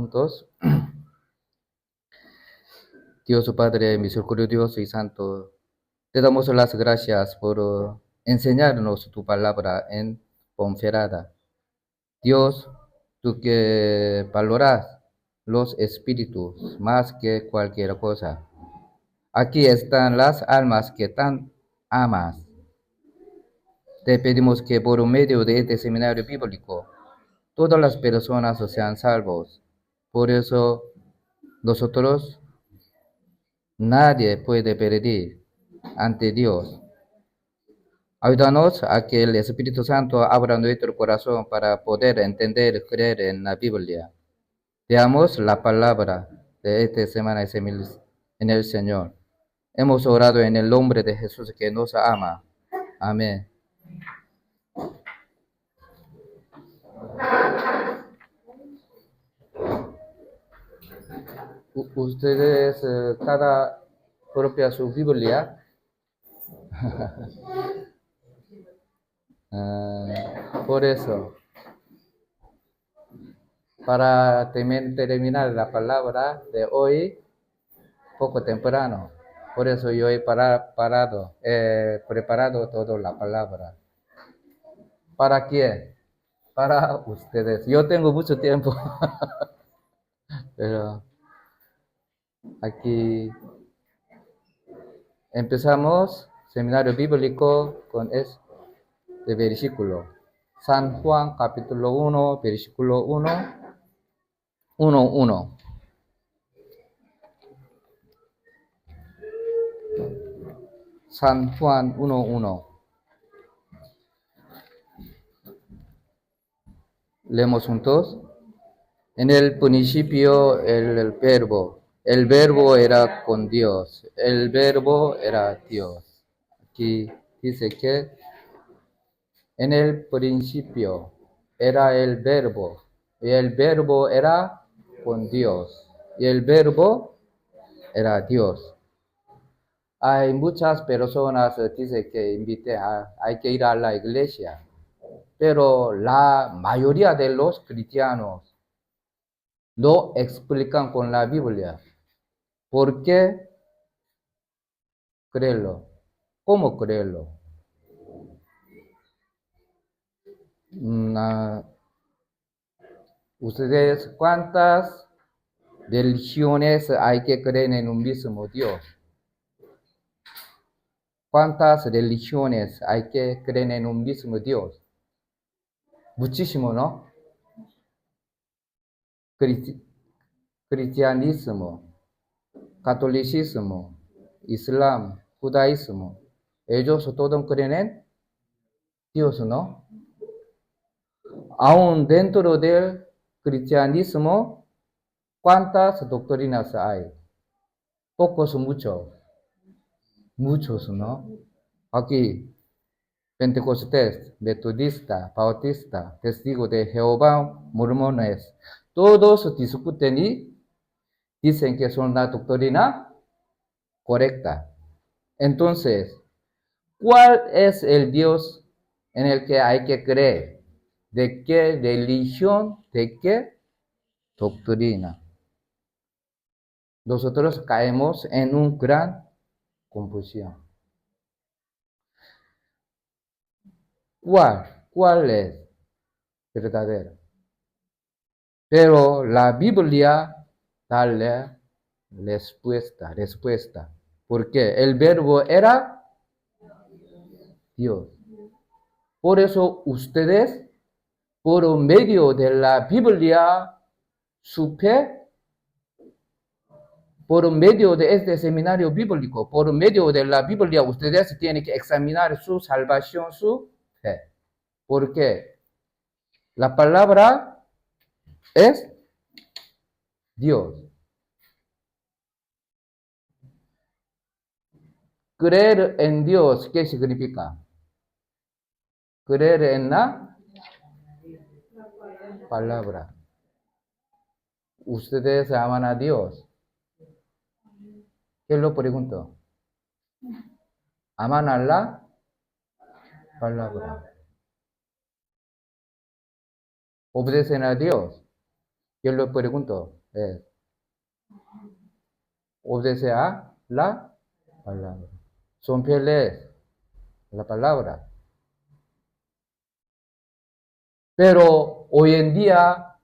Juntos. Dios Padre misericordioso y santo, te damos las gracias por enseñarnos tu palabra en Ponferrada. Dios, tú que valoras los espíritus más que cualquier cosa. Aquí están las almas que tan amas. Te pedimos que por medio de este seminario bíblico, todas las personas sean salvos. Por eso, nosotros nadie puede pedir ante Dios. Ayúdanos a que el Espíritu Santo abra nuestro corazón para poder entender y creer en la Biblia. Veamos la palabra de esta semana en el Señor. Hemos orado en el nombre de Jesús que nos ama. Amén. Ustedes cada propia su Biblia. Por eso, para terminar la palabra de hoy, poco temprano. Por eso yo he preparado toda la palabra. ¿Para quién? Para ustedes. Yo tengo mucho tiempo, pero aquí empezamos seminario bíblico con este versículo. San Juan capítulo 1, versículo 1. San Juan 1:1. Leemos juntos. En el principio el verbo era con Dios, el verbo era Dios. Aquí dice que en el principio era el verbo, y el verbo era con Dios, y el verbo era Dios. Hay muchas personas que dicen que hay que ir a la iglesia, pero la mayoría de los cristianos lo explican con la Biblia. ¿Por qué creerlo? ¿Cómo creerlo? ¿Ustedes cuántas religiones hay que creer en un mismo Dios? ¿Cuántas religiones hay que creer en un mismo Dios? Muchísimo, ¿no? Cristianismo, catolicismo, islam, judaísmo. Ellos todos creen en Dios, ¿no? Aún dentro del cristianismo, ¿cuántas doctrinas hay? Pocos, muchos, ¿no? Aquí, Pentecostés, Metodista, Bautista, Testigo de Jehová, Mormones, todos discuten y dicen que son la doctrina correcta. Entonces, ¿cuál es el Dios en el que hay que creer? ¿De qué religión? ¿De qué doctrina? Nosotros caemos en una gran confusión. ¿Cuál es verdadero? Pero la Biblia da la respuesta. Porque el verbo era Dios. Por eso ustedes, por medio de la Biblia, por medio de este seminario bíblico, por medio de la Biblia, ustedes tienen que examinar su salvación, su fe. ¿Por qué? La palabra es Dios. Creer en Dios, ¿qué significa? Creer en la palabra. Ustedes aman a Dios. ¿Qué lo pregunto? Aman a la palabra. Obedecen a Dios. Yo le pregunto, obedece a la palabra. Son fieles a la palabra. Pero hoy en día,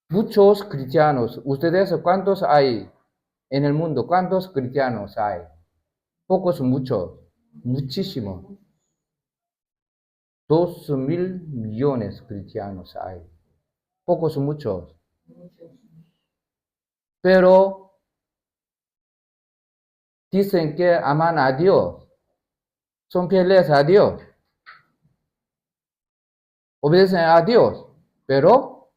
muchos cristianos, ¿ustedes cuántos hay en el mundo? ¿Cuántos cristianos hay? Pocos, muchos, muchísimo. 2.000 millones cristianos hay. Pocos, muchos. Pero dicen que aman a Dios. Son fieles a Dios. Obedecen a Dios. Pero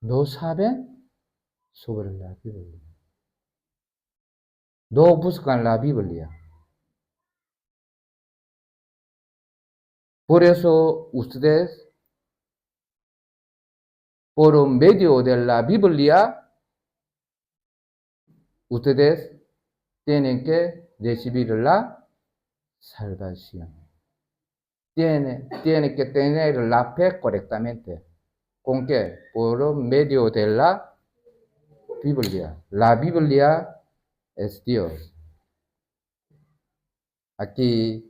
no saben sobre la Biblia. No buscan la Biblia. Por eso ustedes, por medio de la Biblia, ustedes tienen que recibir la salvación. Tienen que tener la fe correctamente. ¿Con qué? Por medio de la Biblia. La Biblia es Dios. Aquí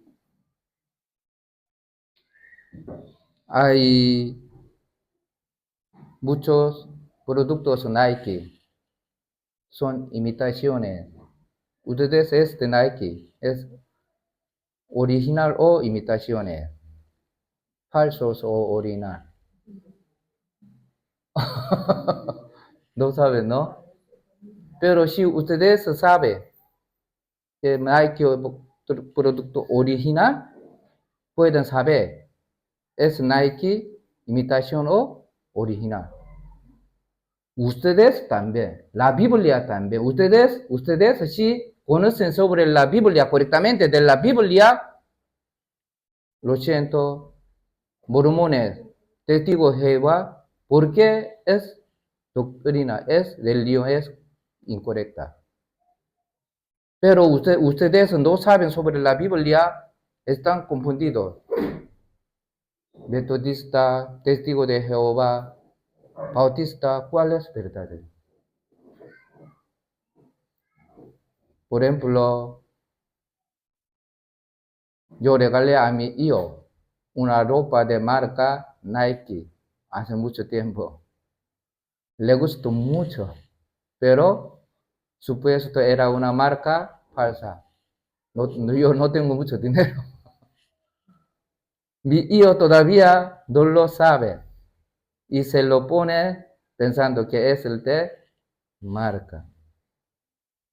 hay muchos productos Nike. Son imitaciones. Ustedes es de Nike. ¿Es original o imitaciones? Falsos o original. No saben, ¿no? Pero si ustedes saben que Nike es producto original, pueden saber, ¿es Nike imitación o original? Ustedes también, la Biblia también. Ustedes si conocen sobre la Biblia correctamente de la Biblia, lo siento, mormones, testigos de Jehová, porque es doctrina, es religión, es incorrecta. Pero ustedes no saben sobre la Biblia, están confundidos. Metodista, testigo de Jehová, bautista, ¿cuál es verdadero? Por ejemplo, yo regalé a mi hijo una ropa de marca Nike hace mucho tiempo. Le gustó mucho, pero supuesto era una marca falsa. Yo no tengo mucho dinero. Mi hijo todavía no lo sabe y se lo pone pensando que es el de marca.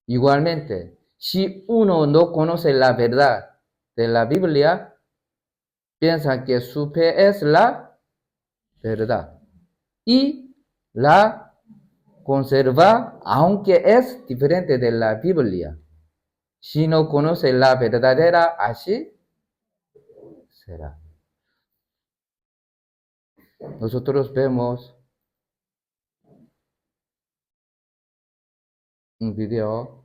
Igualmente, si uno no conoce la verdad de la Biblia, piensa que su fe es la verdad y la conserva aunque es diferente de la Biblia. Si no conoce la verdadera, así será. Nosotros vemos un video.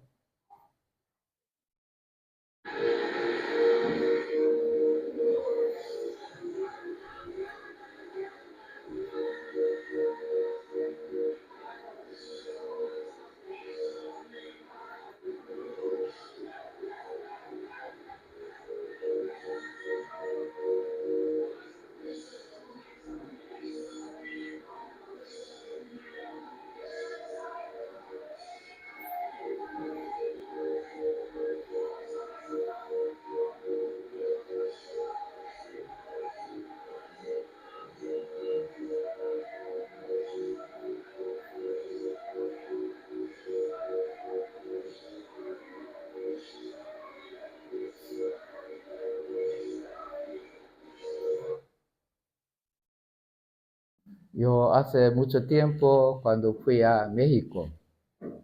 Yo hace mucho tiempo, cuando fui a México,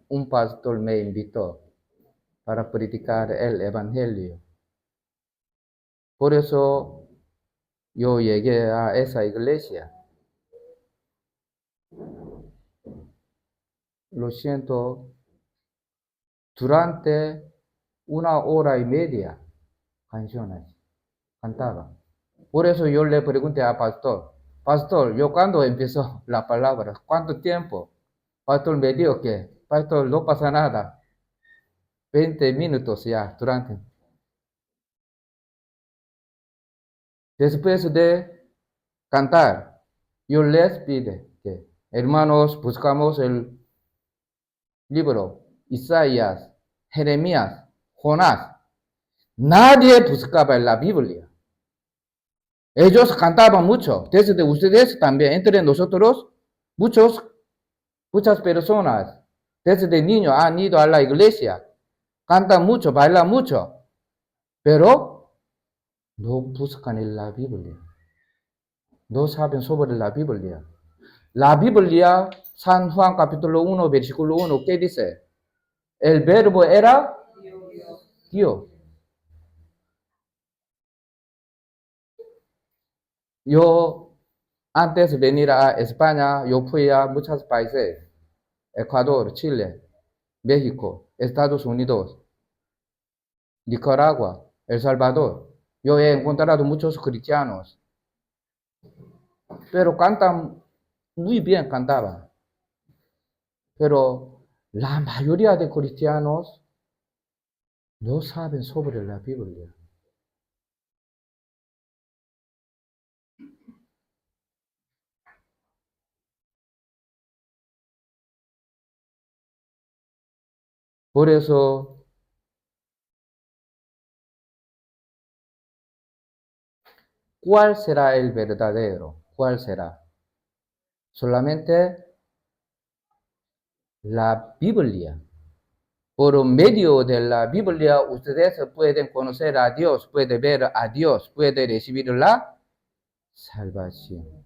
un pastor me invitó para predicar el Evangelio. Por eso yo llegué a esa iglesia. Lo siento, durante 1 hora y media canciones cantaba. Por eso yo le pregunté al pastor, pastor, ¿yo cuándo empezó la palabra? ¿Cuánto tiempo? Pastor me dijo que, Pastor, no pasa nada. 20 minutos ya, durante. Después de cantar, yo les pide que, hermanos, buscamos el libro, Isaías, Jeremías, Jonás. Nadie buscaba en la Biblia. Ellos cantaban mucho. Desde ustedes también, entre nosotros, muchas personas, desde niños han ido a la iglesia, cantan mucho, bailan mucho, pero no buscan en la Biblia. No saben sobre la Biblia. La Biblia, San Juan capítulo 1, versículo 1, ¿qué dice? El verbo era Dios. Yo, antes de venir a España, yo fui a muchos países, Ecuador, Chile, México, Estados Unidos, Nicaragua, El Salvador. Yo he encontrado muchos cristianos, pero cantan muy bien, cantaban. Pero la mayoría de cristianos no saben sobre la Biblia. Por eso, ¿cuál será el verdadero? ¿Cuál será? Solamente la Biblia. Por medio de la Biblia, ustedes pueden conocer a Dios, pueden ver a Dios, pueden recibir la salvación.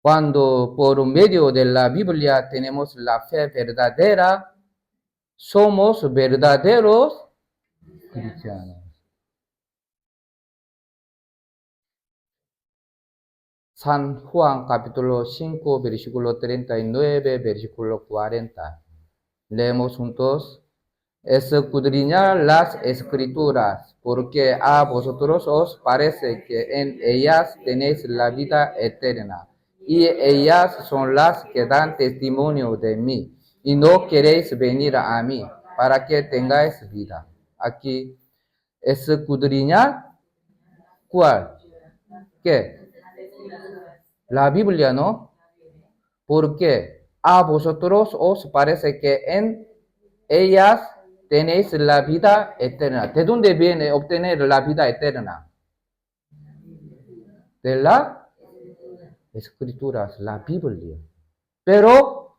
Cuando por medio de la Biblia tenemos la fe verdadera, somos verdaderos cristianos. San Juan capítulo 5, versículo 39, versículo 40. Leemos juntos. Escudriñad las escrituras, porque a vosotros os parece que en ellas tenéis la vida eterna, y ellas son las que dan testimonio de mí, y no queréis venir a mí para que tengáis vida. Aquí, escudriñar, ¿cuál? ¿Qué? La Biblia, ¿no? Porque a vosotros os parece que en ellas tenéis la vida eterna. ¿De dónde viene obtener la vida eterna? De las escrituras, la Biblia. Pero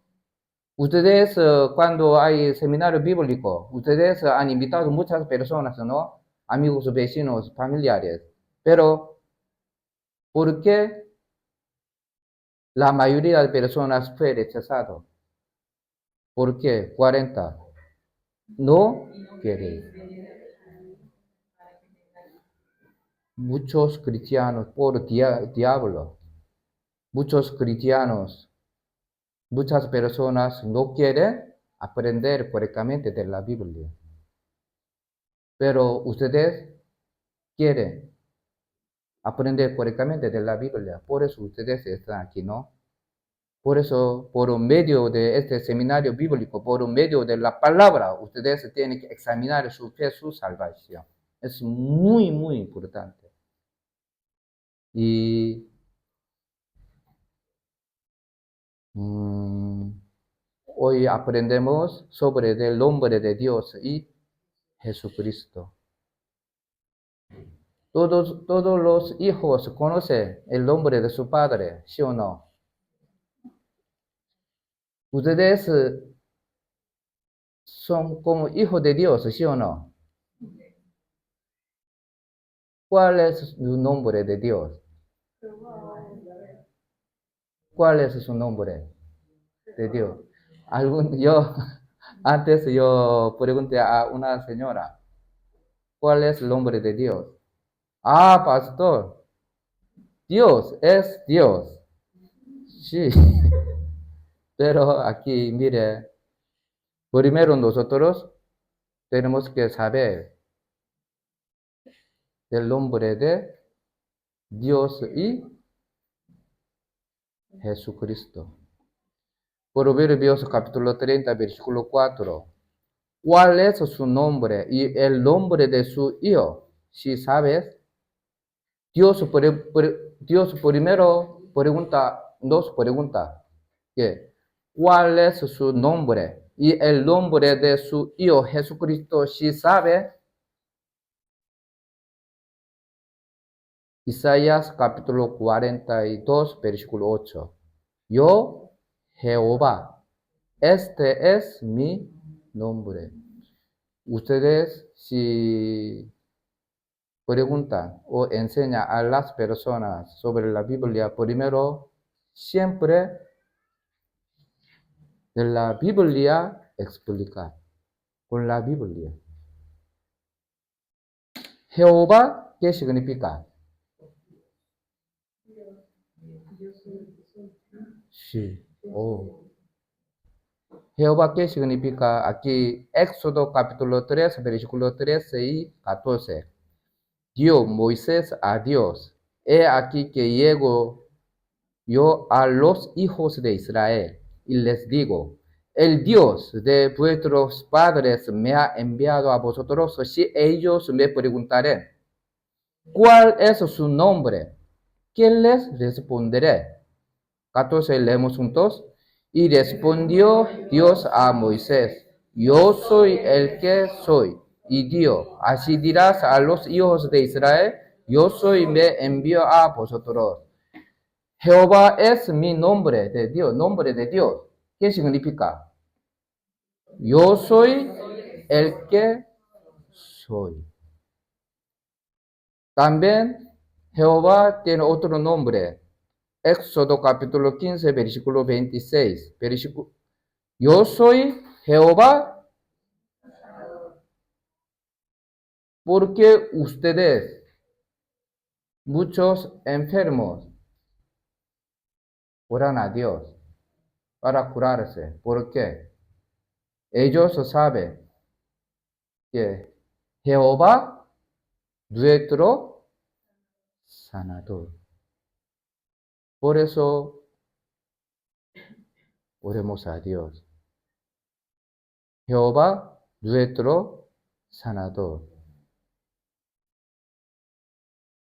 ustedes, cuando hay seminario bíblico, ustedes han invitado muchas personas, ¿no? Amigos, vecinos, familiares. Pero, ¿por qué la mayoría de personas fue rechazado? ¿Por qué? 40. No queréis. Muchos cristianos, por diablo, muchos cristianos, muchas personas no quieren aprender correctamente de la Biblia. Pero ustedes quieren aprender correctamente de la Biblia. Por eso ustedes están aquí, ¿no? Por eso, por medio de este seminario bíblico, por medio de la palabra, ustedes tienen que examinar su fe, su salvación. Es muy, muy importante. Y hoy aprendemos sobre el nombre de Dios y Jesucristo. Todos los hijos conocen el nombre de su padre, ¿sí o no? Ustedes son como hijos de Dios, ¿sí o no? ¿Cuál es su nombre de Dios? ¿Cuál es su nombre de Dios? Antes yo pregunté a una señora, ¿cuál es el nombre de Dios? Ah, pastor, Dios es Dios. Sí, pero aquí, mire, primero nosotros tenemos que saber el nombre de Dios y Jesucristo. Proverbios capítulo 30, versículo 4. ¿Cuál es su nombre y el nombre de su hijo? Si sabes, Dios primero pregunta, dos preguntas. ¿Cuál es su nombre y el nombre de su hijo Jesucristo? Si sabe, Isaías capítulo 42, versículo 8. Yo, Jehová, este es mi nombre. Ustedes, si preguntan o enseñan a las personas sobre la Biblia, primero, siempre de la Biblia explicar. Con la Biblia. Jehová, ¿qué significa? Sí. Oh. Jehová, ¿qué significa? Aquí, Éxodo capítulo 3, versículo 13 y 14. Dios, Moisés a Dios. He aquí que llego yo a los hijos de Israel y les digo, el Dios de vuestros padres me ha enviado a vosotros. Si ellos me preguntarán, ¿cuál es su nombre? ¿Qué les responderé? 14 leemos juntos. Y respondió Dios a Moisés, yo soy el que soy. Y dijo, así dirás a los hijos de Israel, yo soy, me envío a vosotros. Jehová es mi nombre de Dios, nombre de Dios. ¿Qué significa? Yo soy el que soy. También Jehová tiene otro nombre. Éxodo capítulo 15, versículo 26. Yo soy Jehová, porque ustedes, muchos enfermos, oran a Dios para curarse. ¿Por qué? Ellos saben que Jehová, nuestro sanador. Por eso oremos a Dios. Jehová, nuestro sanador.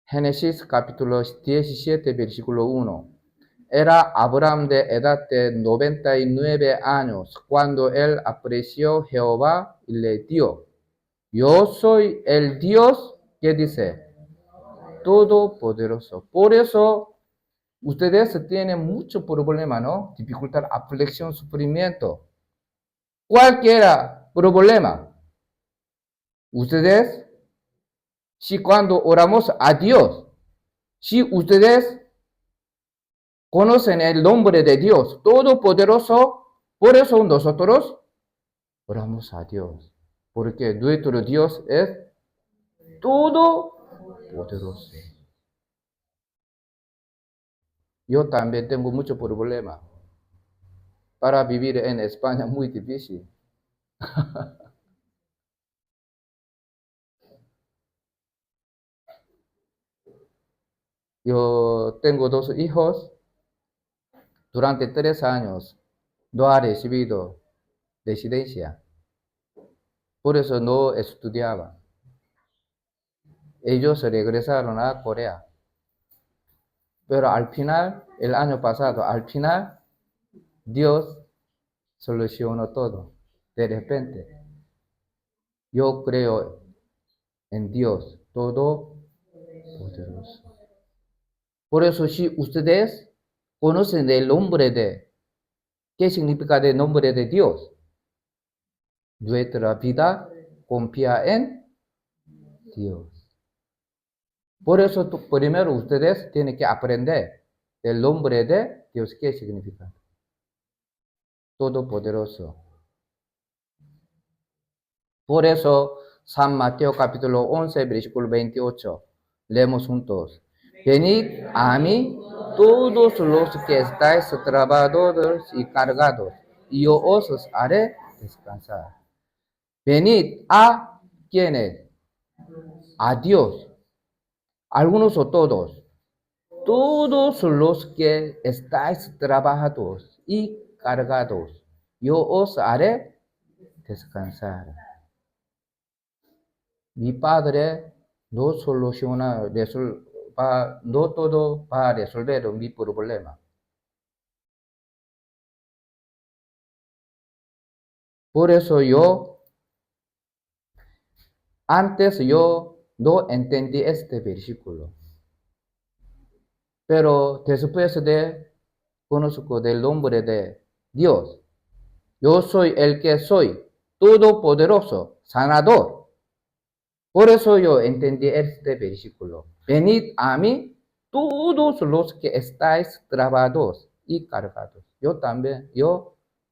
Génesis capítulo 17, versículo 1. Era Abraham de edad de 99 años cuando él apreció Jehová y le dio. Yo soy el Dios que dice, todopoderoso. Por eso ustedes tienen mucho problema, ¿no? Dificultad, aflicción, sufrimiento. Cualquiera problema. Ustedes, si cuando oramos a Dios, si ustedes conocen el nombre de Dios Todopoderoso, por eso nosotros oramos a Dios, porque nuestro Dios es Todopoderoso. Yo también tengo mucho problema. Para vivir en España muy difícil. Yo tengo 2 hijos. Durante 3 años no ha recibido residencia. Por eso no estudiaba. Ellos regresaron a Corea. Pero al final, el año pasado, al final, Dios solucionó todo. De repente, yo creo en Dios Todopoderoso. Por eso, si ustedes conocen el nombre de, ¿qué significa el nombre de Dios? Nuestra vida confía en Dios. Por eso, primero ustedes tienen que aprender el nombre de Dios. ¿Qué significa? Todopoderoso. Por eso, San Mateo capítulo 11, versículo 28. Leemos juntos. Venid a mí todos los que estáis trabajados y cargados, y yo os haré descansar. Venid a quienes, a Dios, algunos o todos los que estáis trabajados y cargados. Yo os haré descansar. Mi Padre no soluciona, no todo va a resolver mi problema. Por eso antes yo no entendí este versículo. Pero después de conozco del nombre de Dios, yo soy el que soy, todopoderoso, sanador. Por eso yo entendí este versículo. Venid a mí, todos los que estáis trabados y cargados. Yo también,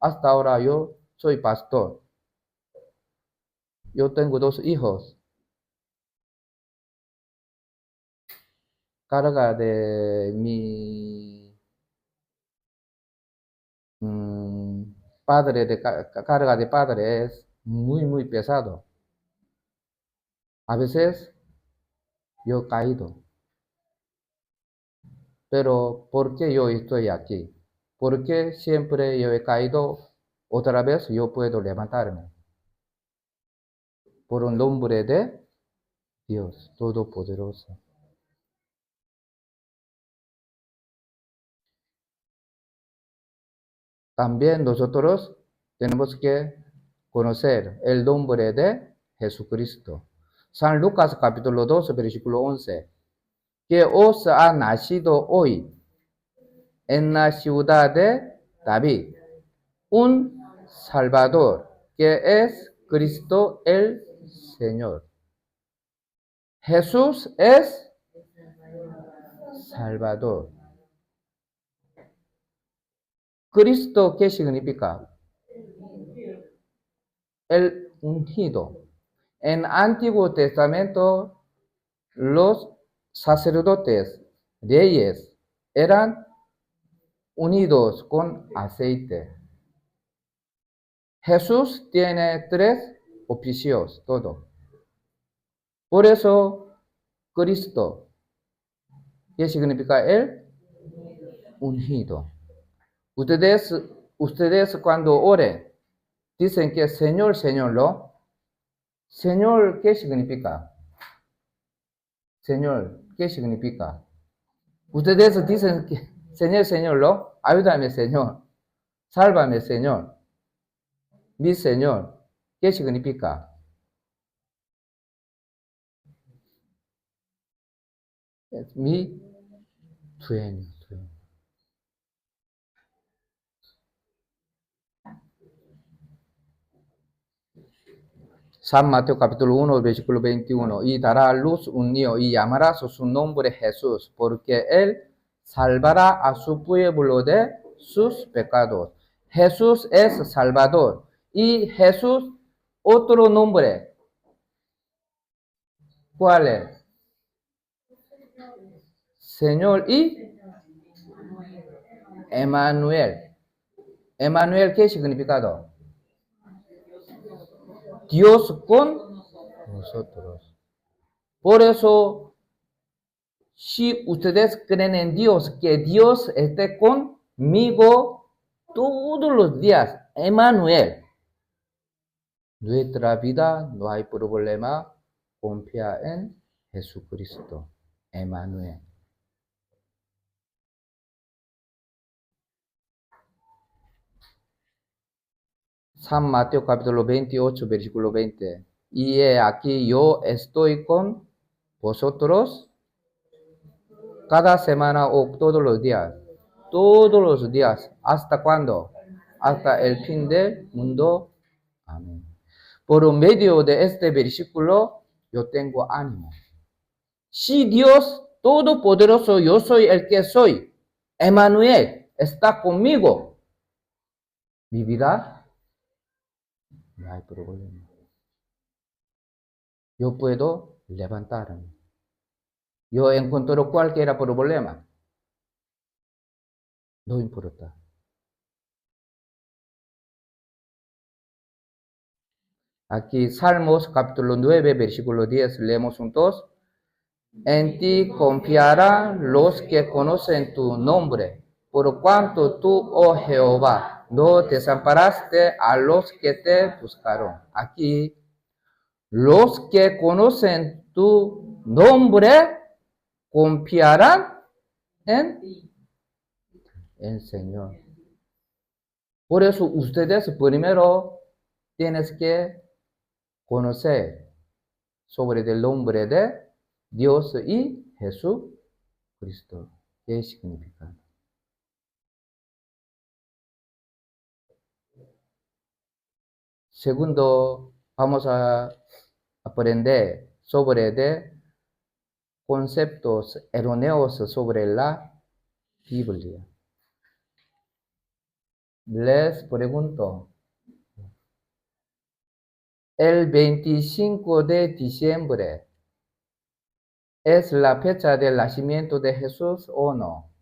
hasta ahora yo soy pastor. Yo tengo 2 hijos. Carga de mi carga de padre es muy pesado. A veces yo he caído. Pero ¿por qué yo estoy aquí? Porque siempre yo he caído, otra vez yo puedo levantarme. Por un nombre de Dios Todopoderoso. También nosotros tenemos que conocer el nombre de Jesucristo. San Lucas capítulo 2, versículo 11. Que os ha nacido hoy en la ciudad de David un Salvador, que es Cristo el Señor. Jesús es Salvador. Cristo, ¿qué significa? El ungido. En Antiguo Testamento, los sacerdotes, reyes, eran unidos con aceite. Jesús tiene 3 oficios, todo. Por eso, Cristo, ¿qué significa él? Ungido. Ustedes cuando oren, dicen que Señor, Señor, ¿no? Señor, ¿qué significa? Señor, ¿qué significa? Ustedes dicen que Señor, Señor, ¿no? Ayúdame, Señor. Sálvame, Señor. Mi Señor, ¿qué significa? Es mi dueño. San Mateo capítulo 1, versículo 21. Y dará a luz un niño y llamará su nombre Jesús, porque él salvará a su pueblo de sus pecados. Jesús es Salvador. Y Jesús, otro nombre. ¿Cuál es? Señor y Emmanuel. Emmanuel, ¿qué significado? Dios con nosotros. Por eso, si ustedes creen en Dios, que Dios esté conmigo todos los días, Emmanuel. Nuestra vida no hay problema, confía en Jesucristo, Emmanuel. San Mateo capítulo 28, versículo 20. Y he aquí yo estoy con vosotros cada semana o todos los días. Todos los días. ¿Hasta cuándo? Hasta el fin del mundo. Amén. Por medio de este versículo, yo tengo ánimo. Si Dios Todopoderoso, yo soy el que soy, Emmanuel, está conmigo, mi vida no hay problema. Yo puedo levantarme. Yo encuentro cualquier problema. No importa. Aquí Salmos capítulo 9, versículo 10, leemos juntos. En ti confiarán los que conocen tu nombre, por cuanto tú, oh Jehová, no desamparaste a los que te buscaron. Aquí, los que conocen tu nombre confiarán en el Señor. Por eso ustedes primero tienes que conocer sobre el nombre de Dios y Jesucristo. ¿Qué significa? Segundo, vamos a aprender sobre de conceptos erróneos sobre la Biblia. Les pregunto, ¿el 25 de diciembre es la fecha del nacimiento de Jesús o no?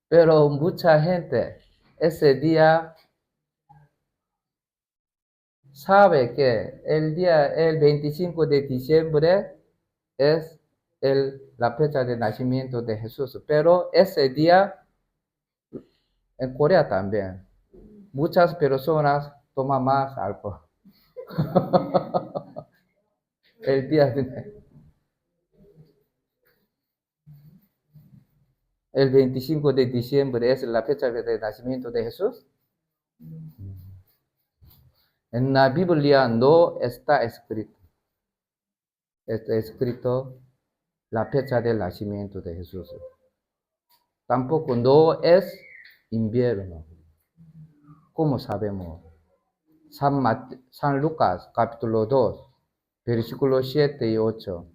Pero mucha gente ese día sabe que el 25 de diciembre es la fecha de nacimiento de Jesús. Pero ese día en Corea también muchas personas toman más alcohol. El día el 25 de diciembre es la fecha de nacimiento de Jesús. En la Biblia no está escrito. Está escrito la fecha del nacimiento de Jesús. Tampoco no es invierno. ¿Cómo sabemos? San Lucas capítulo 2, versículos 7 y 8.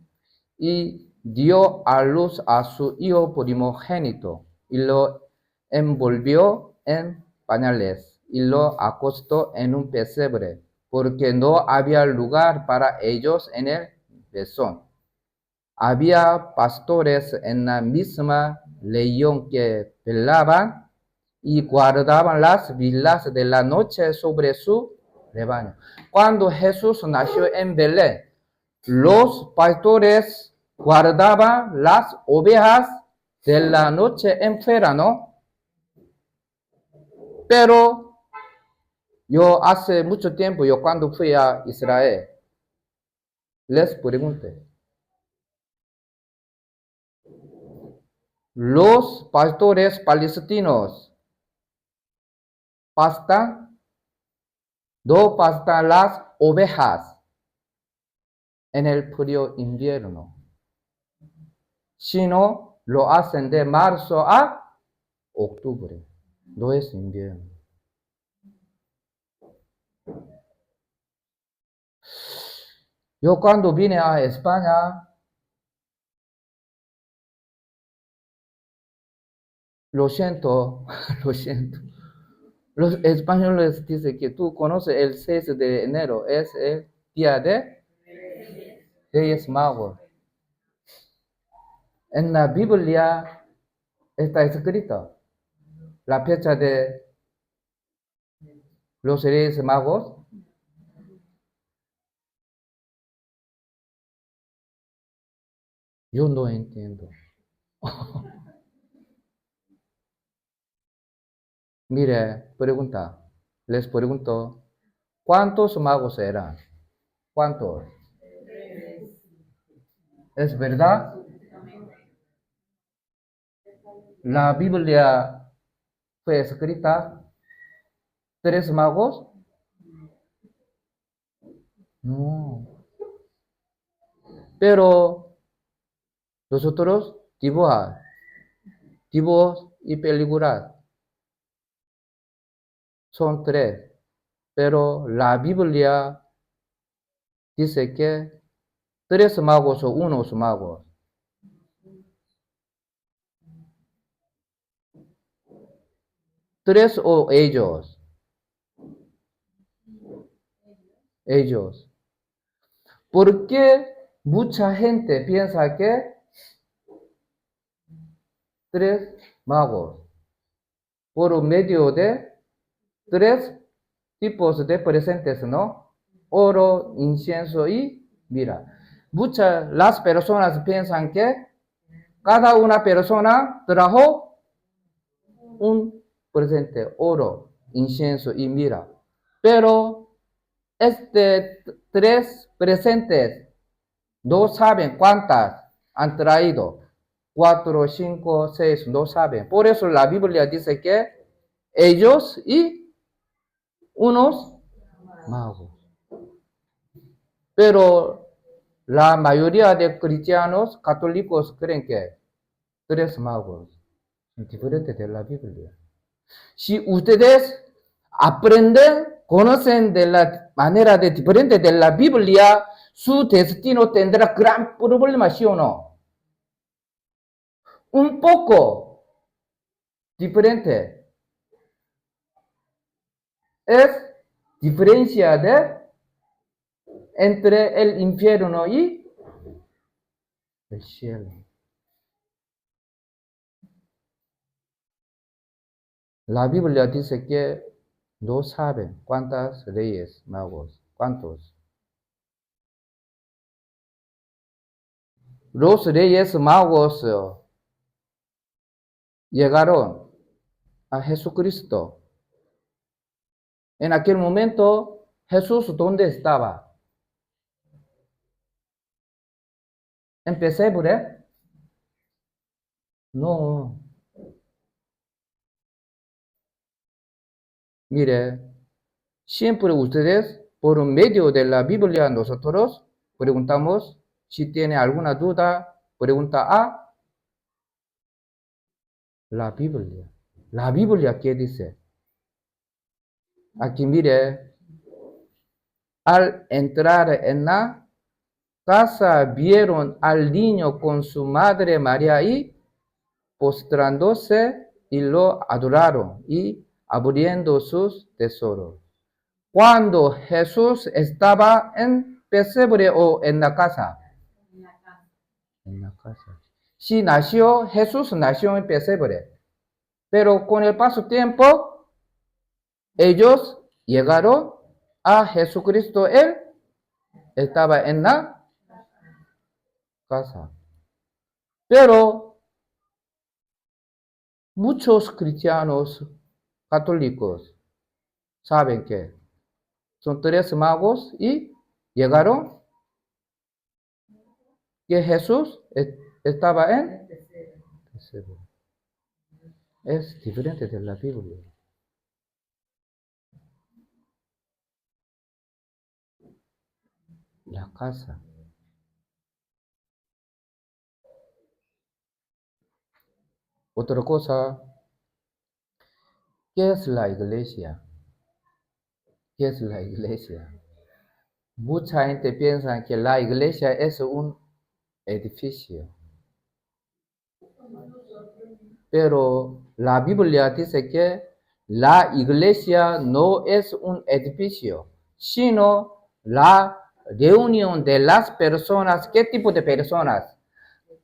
Y dio a luz a su hijo primogénito y lo envolvió en pañales y lo acostó en un pesebre, porque no había lugar para ellos en el mesón. Había pastores en la misma región que velaban y guardaban las vilas de la noche sobre su rebaño. Cuando Jesús nació en Belén, los pastores guardaban las ovejas de la noche en verano, pero yo hace mucho tiempo, yo cuando fui a Israel, les pregunté, los pastores palestinos no pastan las ovejas en el frío invierno, sino lo hacen de marzo a octubre, no es invierno. Yo cuando vine a España, lo siento, lo siento. Los españoles dicen que tú conoces el 6 de enero, es el día de Reyes Magos. En la Biblia está escrito la fecha de los Reyes Magos. Yo no entiendo. Mire, les pregunto, ¿cuántos magos eran? ¿Cuántos? ¿Es verdad? La Biblia fue escrita 3 magos. No. Pero nosotros dibujos y películas son 3. Pero la Biblia dice que 3 magos o unos magos. Tres o ellos. Ellos. ¿Por qué mucha gente piensa que 3 magos? Por medio de 3 tipos de presentes, ¿no? Oro, incienso y mira. Las personas piensan que cada una persona trajo un presente, oro, incienso y mira. Pero este 3 presentes no saben cuántas han traído. 4, 5, 6, no saben. Por eso la Biblia dice que ellos y unos magos. Pero la mayoría de cristianos católicos creen que 3 magos son diferentes de la Biblia. Si ustedes aprenden, conocen de la manera de diferente de la Biblia, su destino tendrá gran problema, ¿sí o no? Un poco diferente. Es diferencia entre el infierno y el cielo. La Biblia dice que no saben cuántas reyes magos, cuántos. Los reyes magos llegaron a Jesucristo. En aquel momento, Jesús, ¿dónde estaba? ¿En pesebre? No. Mire, siempre ustedes, por medio de la Biblia, nosotros preguntamos si tiene alguna duda, pregunta a la Biblia. La Biblia, ¿qué dice? Aquí mire, al entrar en la casa vieron al niño con su madre María y postrándose y lo adoraron y abriendo sus tesoros. Cuando Jesús estaba en pesebre o en la casa. En la casa. Sí, Jesús nació en pesebre. Pero con el paso del tiempo, ellos llegaron a Jesucristo. Él estaba en la casa. Pero muchos cristianos católicos saben que son 3 magos y llegaron que Jesús estaba en pesebre. Es diferente de la Biblia. La casa. Otra cosa, ¿qué es la iglesia? ¿Qué es la iglesia? Mucha gente piensa que la iglesia es un edificio. Pero la Biblia dice que la iglesia no es un edificio, sino la reunión de las personas. ¿Qué tipo de personas?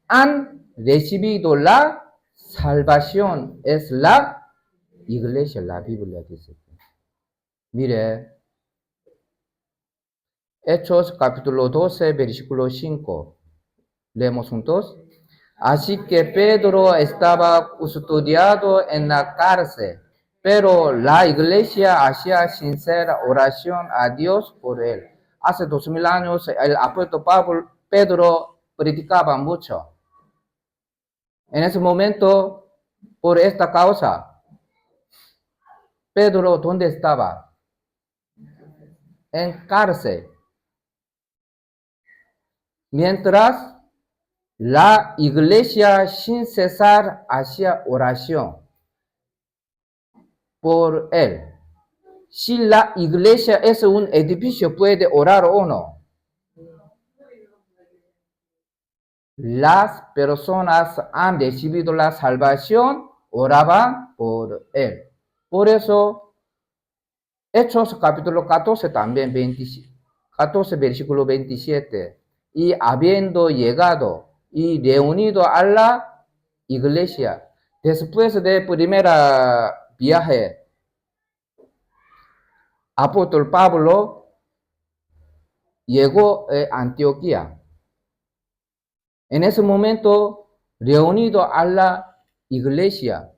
Han recibido la salvación. Es la iglesia, la Biblia dice. Mire, Hechos capítulo 12, versículo 5. Leemos juntos. Así que Pedro estaba custodiado en la cárcel, pero la iglesia hacía sincera oración a Dios por él. Hace 2000 años el apóstol Pedro predicaba mucho. En ese momento, por esta causa, Pedro, ¿dónde estaba? En cárcel. Mientras la iglesia sin cesar hacía oración por él. Si la iglesia es un edificio, ¿puede orar o no? Las personas han recibido la salvación, oraban por él. Por eso, Hechos capítulo 14 también, 14 versículo 27. Y habiendo llegado y reunido a la iglesia, después del primer viaje, apóstol Pablo llegó a Antioquía. En ese momento, reunido a la iglesia,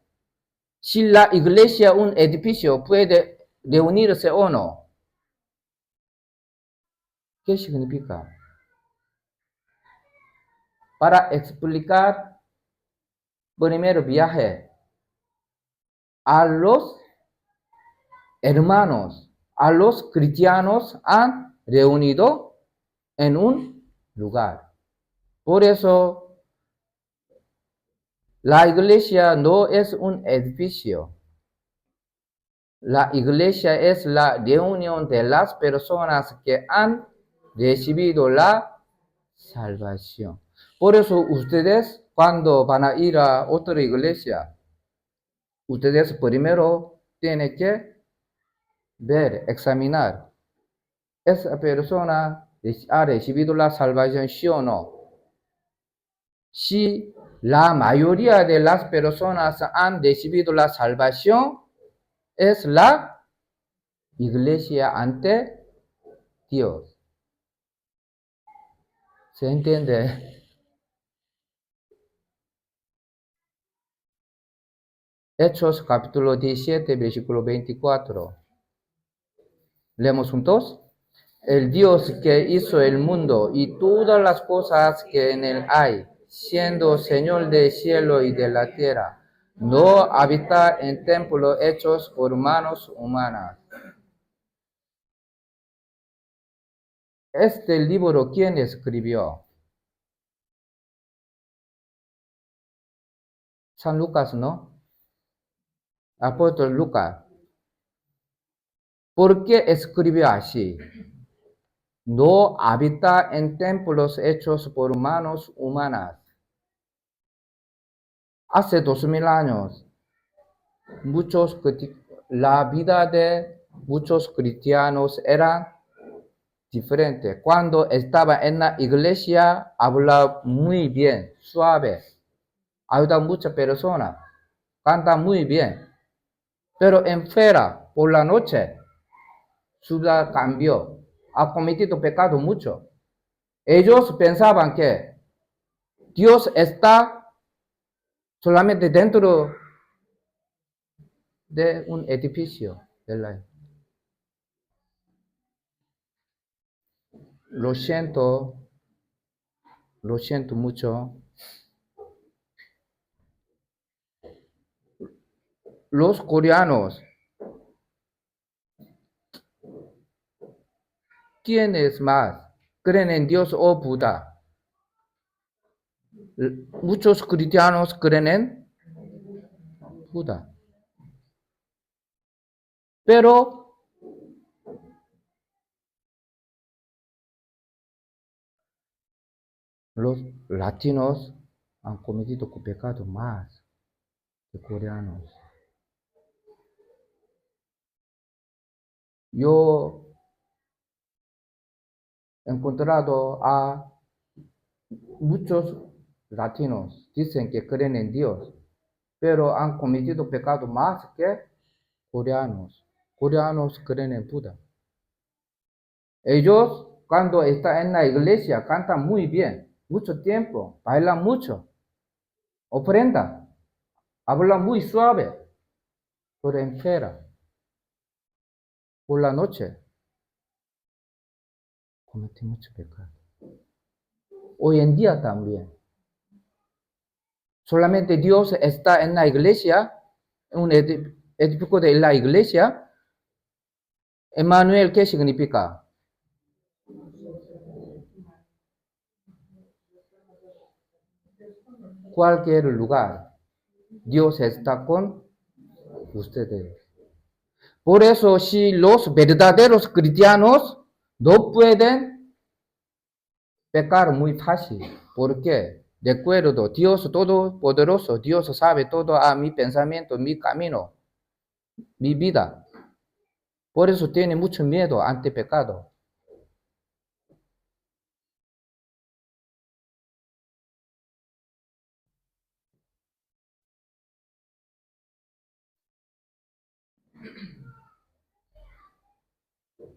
Si la iglesia, un edificio, puede reunirse o no. ¿Qué significa? Para explicar primer viaje a los hermanos, a los cristianos han reunido en un lugar. Por eso, la iglesia no es un edificio. La iglesia es la reunión de las personas que han recibido la salvación. Por eso ustedes, cuando van a ir a otra iglesia, ustedes primero tienen que ver, examinar. ¿Esa persona ha recibido la salvación, sí o no? Si la mayoría de las personas han recibido la salvación, es la iglesia ante Dios. ¿Se entiende? Hechos capítulo 17, versículo 24. Leemos juntos. El Dios que hizo el mundo y todas las cosas que en él hay, siendo Señor del cielo y de la tierra, no habita en templos hechos por manos humanas. Este libro, ¿quién escribió? San Lucas, ¿no? Apóstol Lucas. ¿Por qué escribió así? No habita en templos hechos por manos humanas. Hace 2000 años, la vida de muchos cristianos era diferente. Cuando estaba en la iglesia, hablaba muy bien, suave, ayuda a muchas personas, canta muy bien. Pero en fuera, por la noche, su vida cambió, ha cometido pecado mucho. Ellos pensaban que Dios está solamente dentro de un edificio. Lo siento mucho. Los coreanos, ¿quiénes más creen en Dios o Buda? Muchos cristianos creen en Buda. Pero los latinos han cometido pecado más que coreanos. Yo he encontrado a muchos latinos, dicen que creen en Dios, pero han cometido pecado más que coreanos. Coreanos creen en Buda. Ellos, cuando están en la iglesia, cantan muy bien, mucho tiempo, bailan mucho, ofrendan, hablan muy suave, pero enferma. Por la noche, comete mucho pecado. Hoy en día también. Solamente Dios está en la iglesia, en un edificio de la iglesia. Emmanuel, ¿qué significa? Cualquier lugar, Dios está con ustedes. Por eso, si los verdaderos cristianos no pueden pecar muy fácil, ¿por qué? De acuerdo, Dios todopoderoso, Dios sabe todo a mi pensamiento, mi camino, mi vida. Por eso tiene mucho miedo ante pecado.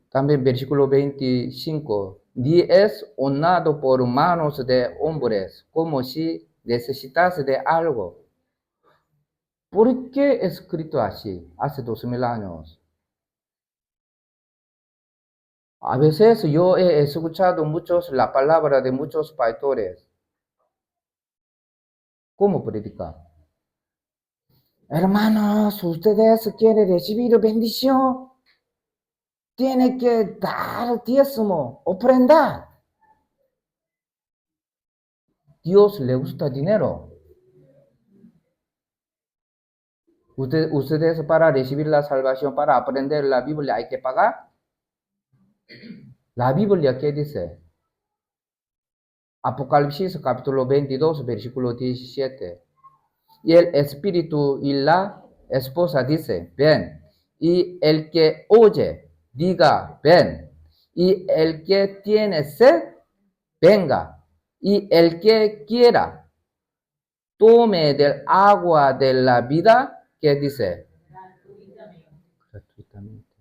También versículo 25. Ni es honrado por manos de hombres, como si necesitase de algo. ¿Por qué escrito así hace 2000 años? A veces yo he escuchado la palabra de muchos pastores. ¿Cómo predicar? Hermanos, ustedes quieren recibir bendición, tienen que dar diezmo, ofrendar. Dios le gusta dinero. Ustedes para recibir la salvación, para aprender la Biblia, hay que pagar. La Biblia, ¿qué dice? Apocalipsis capítulo 22, versículo 17. Y el espíritu y la esposa dice, ven. Y el que oye, diga, ven. Y el que tiene sed, venga. Y el que quiera, tome del agua de la vida, ¿qué dice? Gratuitamente.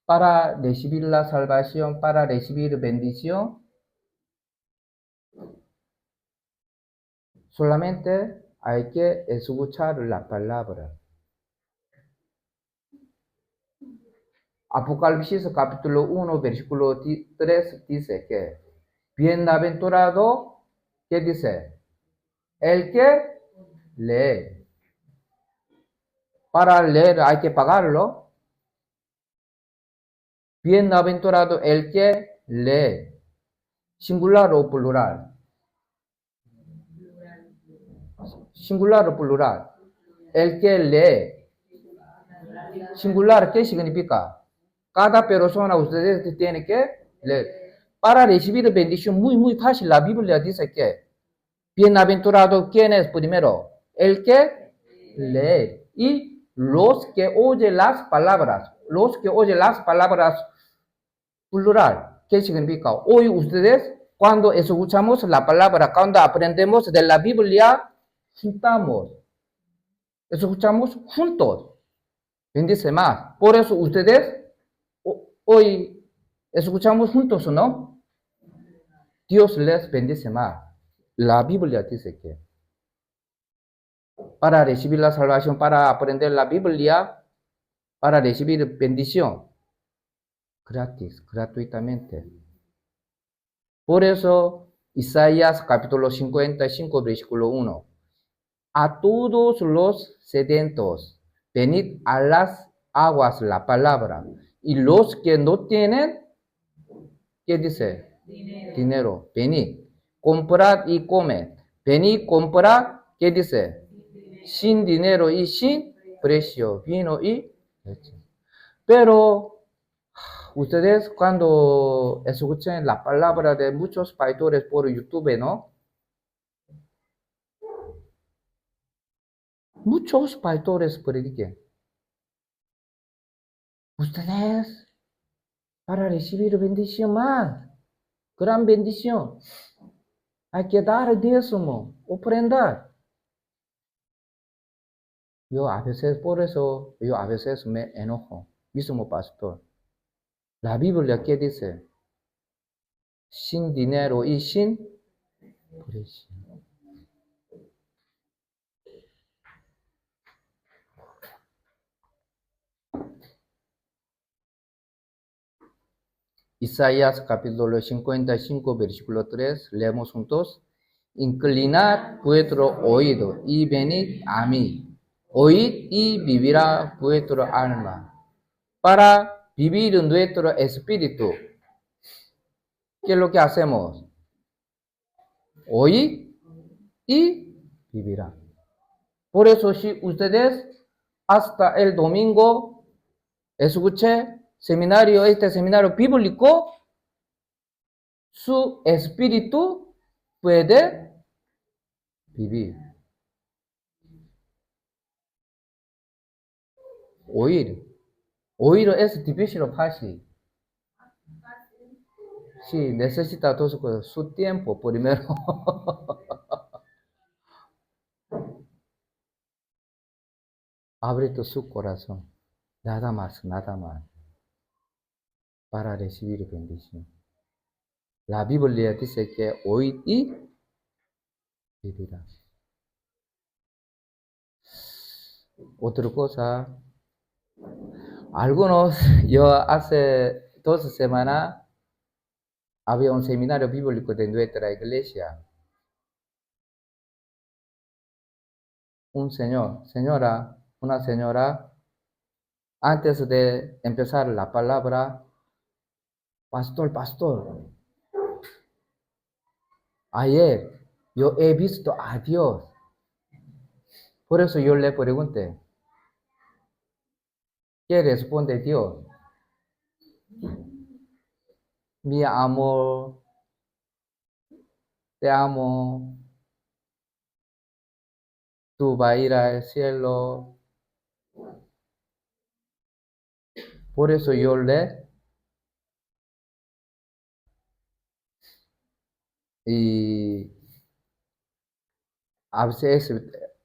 Para recibir la salvación, para recibir bendición, solamente hay que escuchar la palabra. Apocalipsis capítulo 1, versículo 3 dice que bienaventurado, ¿qué dice? El que lee. Para leer hay que pagarlo. Bienaventurado el que lee. Singular o plural. Singular o plural. El que lee. Singular, ¿qué significa? Cada persona ustedes tienen que leer. Para recibir bendición muy fácil. La Biblia dice que bienaventurado, ¿quién es primero? El que lee. Y los que oyen las palabras. Los que oyen las palabras plural. ¿Qué significa? Hoy ustedes, cuando escuchamos la palabra, cuando aprendemos de la Biblia, juntamos. Escuchamos juntos. Bendice más. Por eso ustedes hoy escuchamos juntos, ¿no? Dios les bendice más. La Biblia dice que para recibir la salvación, para aprender la Biblia, para recibir bendición, gratis, gratuitamente. Por eso, Isaías capítulo 55, versículo 1. A todos los sedientos, venid a las aguas la palabra. Y los que no tienen, ¿qué dice? Dinero. Venid, comprad y comed. Venid, comprad, ¿qué dice? Sin dinero y sin precio, vino y leche. Pero ustedes cuando escuchen la palabra de muchos pastores por YouTube, ¿no? Muchos pastores prediquen. Ustedes para recibir bendición más, gran bendición, hay que dar diezmo, ofrendar. Por eso, yo a veces me enojo, mismo pastor. La Biblia, ¿qué dice? Sin dinero y sin precio. Isaías capítulo 55, versículo 3, leemos juntos. Inclinad vuestro oído y venid a mí. Oíd y vivirá vuestro alma. Para vivir nuestro espíritu, ¿qué es lo que hacemos? Oíd y vivirá. Por eso si ustedes hasta el domingo escuché este seminario bíblico, su espíritu puede vivir. Oír. Oír es difícil o fácil. Sí, necesita todo su tiempo primero. Abre su corazón. Nada más, nada más. Para recibir bendición. La Biblia dice que oír y vivirá. Otra cosa, algunos, yo hace 2 semanas había un seminario bíblico de nuestra iglesia. Una señora, antes de empezar la palabra, pastor, pastor, ayer yo he visto a Dios. Por eso yo le pregunté, ¿qué responde Dios? Mi amor, te amo, tú vas a ir al cielo. Por eso yo le y a veces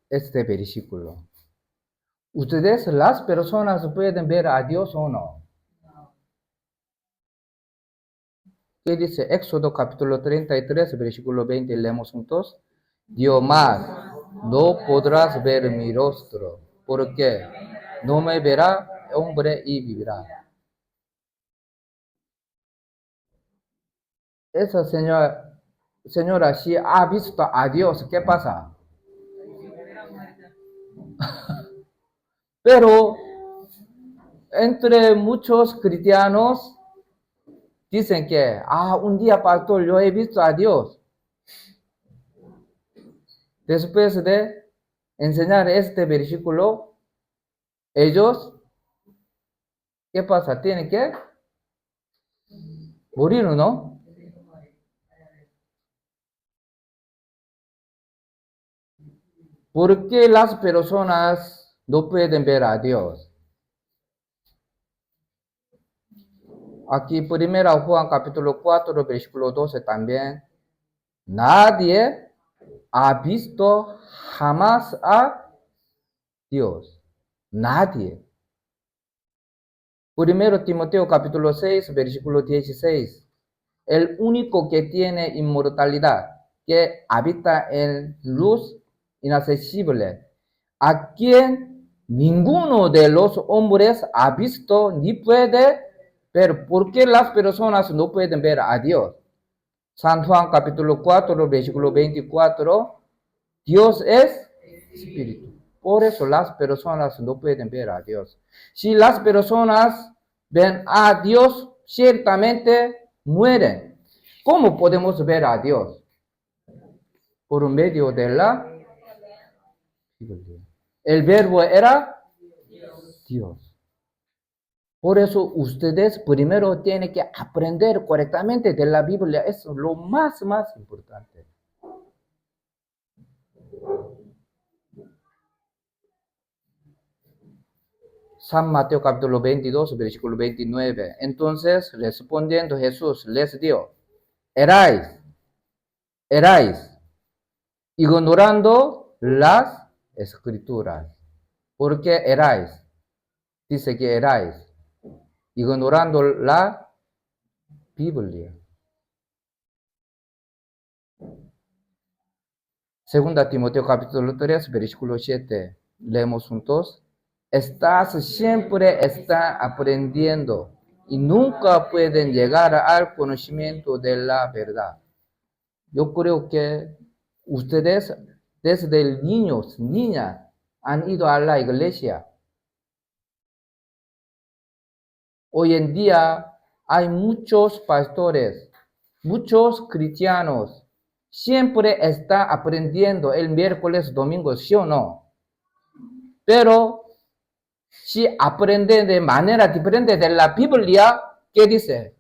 este versículo. Ustedes, las personas, pueden ver a Dios o no. ¿Qué dice? Éxodo capítulo 33, versículo 20, leemos juntos. Dios más, no podrás ver mi rostro, porque no me verá hombre y vivirá. Esa señora, si ha visto a Dios, ¿qué pasa? Pero entre muchos cristianos dicen que, un día, pastor, yo he visto a Dios. Después de enseñar este versículo, ellos, ¿qué pasa? Tienen que morir, ¿no? ¿Por qué las personas no pueden ver a Dios? Aquí, primera Juan capítulo 4, versículo 12 también. Nadie ha visto jamás a Dios. Nadie. Primero Timoteo capítulo 6, versículo 16. El único que tiene inmortalidad, que habita en luz inaccesible, a quien ninguno de los hombres ha visto ni puede ver. ¿Por qué las personas no pueden ver a Dios? San Juan capítulo 4, versículo 24. Dios es espíritu. Por eso las personas no pueden ver a Dios. Si las personas ven a Dios, ciertamente mueren. ¿Cómo podemos ver a Dios? Por medio de la Biblia. El verbo era Dios. Por eso ustedes primero tienen que aprender correctamente de la Biblia. Eso es lo más importante. San Mateo capítulo 22, versículo 29. Entonces, respondiendo Jesús, les dijo, erais, ignorando las escrituras. ¿Por qué erais? Dice que erais, ignorando la Biblia. Segunda Timoteo capítulo 3, versículo 7. Leemos juntos. Están aprendiendo y nunca pueden llegar al conocimiento de la verdad. Yo creo que ustedes desde niños, niñas, han ido a la iglesia. Hoy en día hay muchos pastores, muchos cristianos. Siempre están aprendiendo el miércoles, domingo, ¿sí o no? Pero si aprenden de manera diferente de la Biblia, ¿qué dice?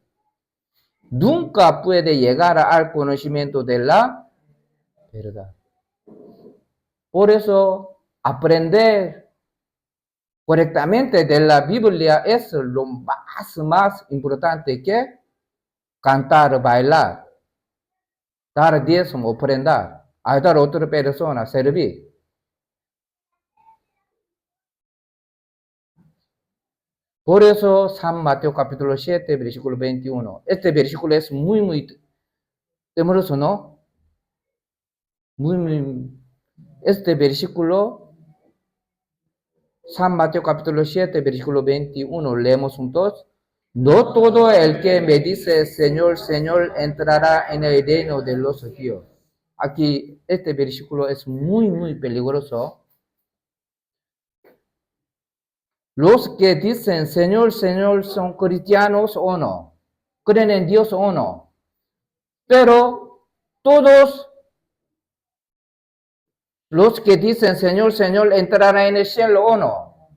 Nunca puede llegar al conocimiento de la verdad. Por eso, aprender correctamente de la Biblia es lo más importante que cantar, bailar, dar diezmo, ofrendar, ayudar a otra persona, servir. Por eso, San Mateo capítulo 7, versículo 21. Este versículo es muy temeroso, ¿no? Este versículo San Mateo capítulo 7, versículo 21, leemos juntos. No todo el que me dice Señor, Señor entrará en el reino de los cielos. Aquí este versículo es muy peligroso. Los que dicen Señor, Señor son cristianos o no, creen en Dios o no, pero todos los que dicen Señor, Señor entrarán en el cielo o no.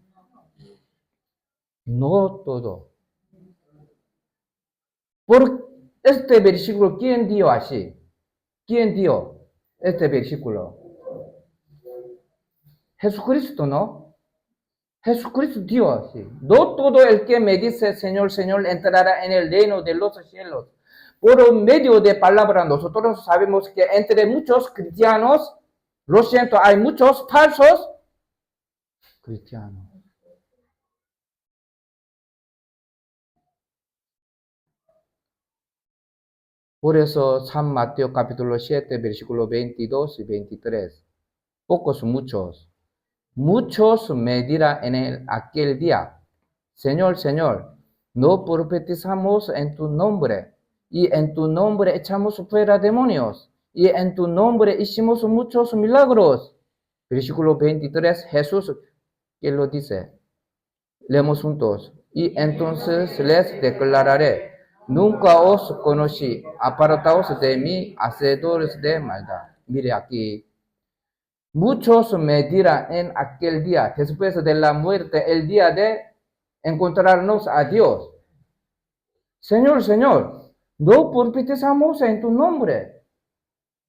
No todo. Por este versículo, ¿quién dio así? ¿Quién dio este versículo? Jesucristo, ¿no? Jesucristo dio así. No todo el que me dice Señor, Señor entrará en el reino de los cielos. Por medio de palabra nosotros sabemos que entre muchos cristianos, lo siento, hay muchos falsos cristianos. Por eso San Mateo capítulo 7, versículo 22 y 23. Pocos, muchos me dirán en aquel día, Señor, Señor, no profetizamos en tu nombre, y en tu nombre echamos fuera demonios, y en tu nombre hicimos muchos milagros. Versículo 23, Jesús, ¿qué lo dice? Leemos juntos. Y entonces les declararé, nunca os conocí, apartaos de mí, hacedores de maldad. Mire aquí. Muchos me dirán en aquel día, después de la muerte, el día de encontrarnos a Dios. Señor, Señor, no profetizamos en tu nombre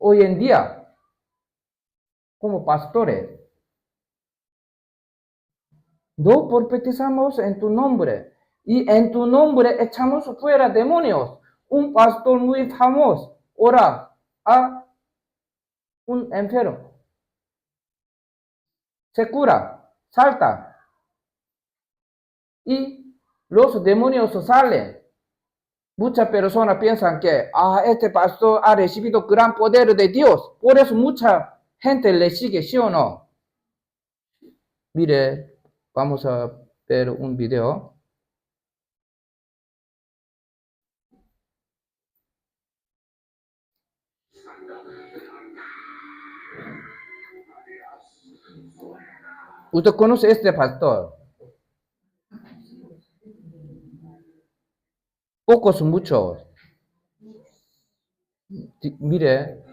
hoy en día como pastores. No profetizamos en tu nombre y en tu nombre echamos fuera demonios. Un pastor muy famoso ora a un enfermo. Se cura, salta y los demonios salen. Muchas personas piensan que este pastor ha recibido gran poder de Dios. Por eso mucha gente le sigue, ¿sí o no? Mire, vamos a ver un video. ¿Usted conoce a este pastor? Pocos, muchos. Mire,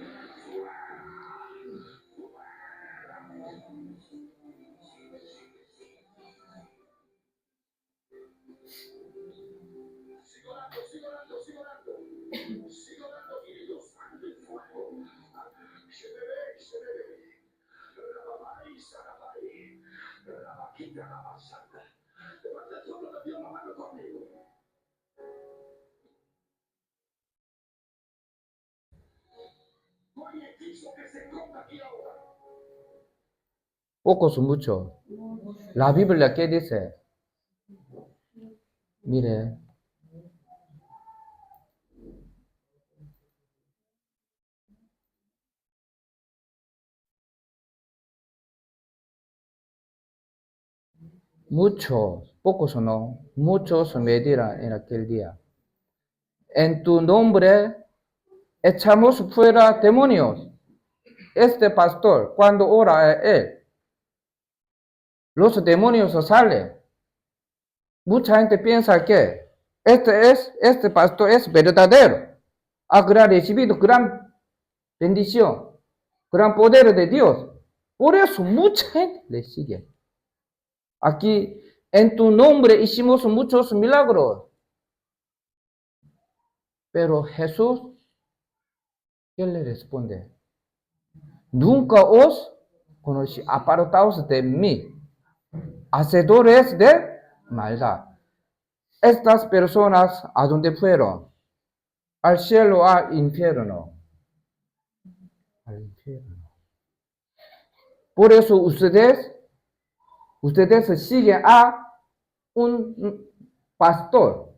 pocos, muchos. La Biblia, ¿qué dice? Mire, muchos, pocos o no, muchos me dirán en aquel día. En tu nombre echamos fuera demonios. Este pastor, cuando ora a él, los demonios salen. Mucha gente piensa que este pastor es verdadero. Ha recibido gran bendición, gran poder de Dios. Por eso mucha gente le sigue. Aquí, en tu nombre hicimos muchos milagros. Pero Jesús, ¿qué le responde? Nunca os conocí, apartaos de mí, hacedores de maldad. Estas personas, ¿a dónde fueron? Al cielo, al infierno. Al infierno. Por eso ustedes siguen a un pastor.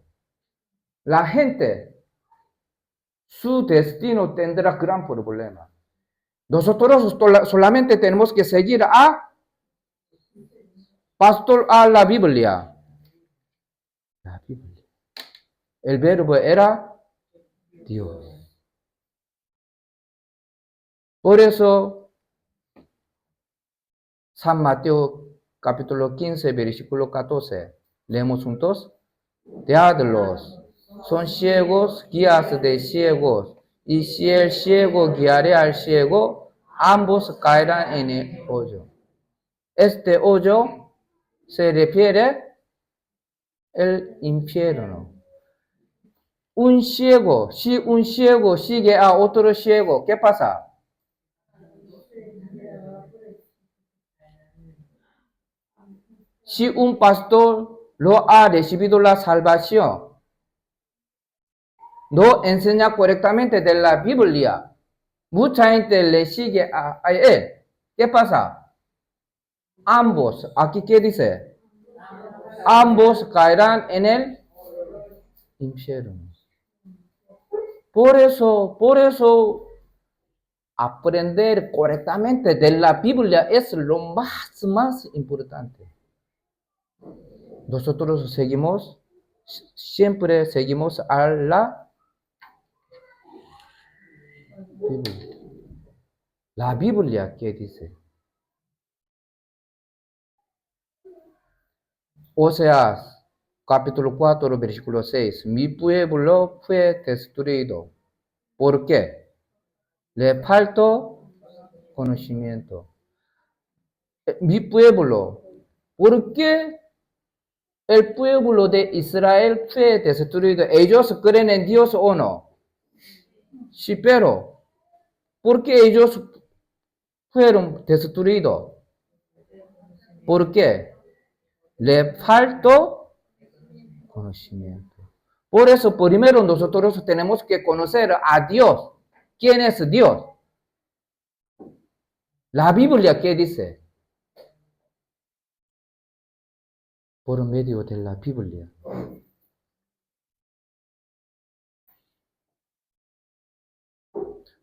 La gente, su destino tendrá gran problema. Nosotros solamente tenemos que seguir a pastor a la Biblia. La Biblia. El verbo era Dios. Por eso, San Mateo capítulo 15, versículo 14. Leemos juntos. Teadlos son ciegos, guías de ciegos. Y si el ciego guiare al ciego, ambos caerán en el hoyo. Este hoyo se refiere al infierno. Si un ciego sigue a otro ciego, ¿qué pasa? Si un pastor no ha recibido la salvación, no enseña correctamente de la Biblia, mucha gente le sigue a él. ¿Qué pasa? Ambos, aquí qué dice, ambos caerán en el infierno. Por eso, aprender correctamente de la Biblia es lo más importante. Nosotros siempre seguimos a la Biblia. La Biblia, ¿qué dice? Oseas, capítulo 4, versículo 6. Mi pueblo fue destruido. ¿Por qué? Le faltó conocimiento. Mi pueblo. ¿Por qué el pueblo de Israel fue destruido? ¿Ellos creen en Dios o no? Sí, pero ¿por qué ellos fueron destruidos? ¿Por qué? Le faltó conocimiento. Por eso, primero nosotros tenemos que conocer a Dios. ¿Quién es Dios? La Biblia, ¿qué dice? Por medio de la Biblia.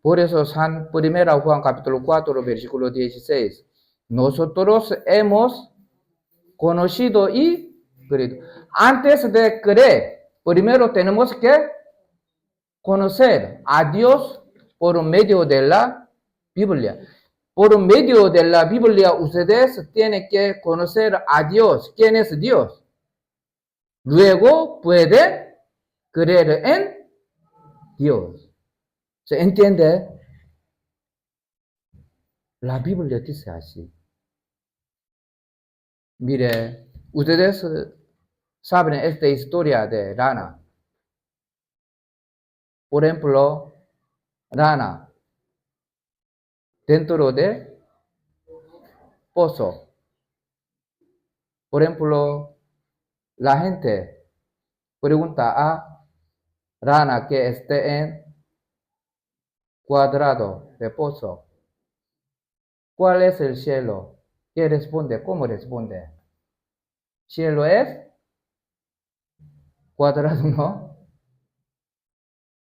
Por eso, San 1 Juan capítulo 4, versículo 16. Nosotros hemos conocido y creído. Antes de creer, primero tenemos que conocer a Dios por medio de la Biblia. Por medio de la Biblia, ustedes tienen que conocer a Dios. ¿Quién es Dios? Luego puede creer en Dios. ¿Se entiende? La Biblia dice así. Mire, ustedes saben esta historia de Rana. Por ejemplo, Rana dentro de pozo. Por ejemplo, la gente pregunta a Rana que esté en cuadrado de pozo. ¿Cuál es el cielo? ¿Qué responde? ¿Cómo responde? Cielo es cuadrado, ¿no?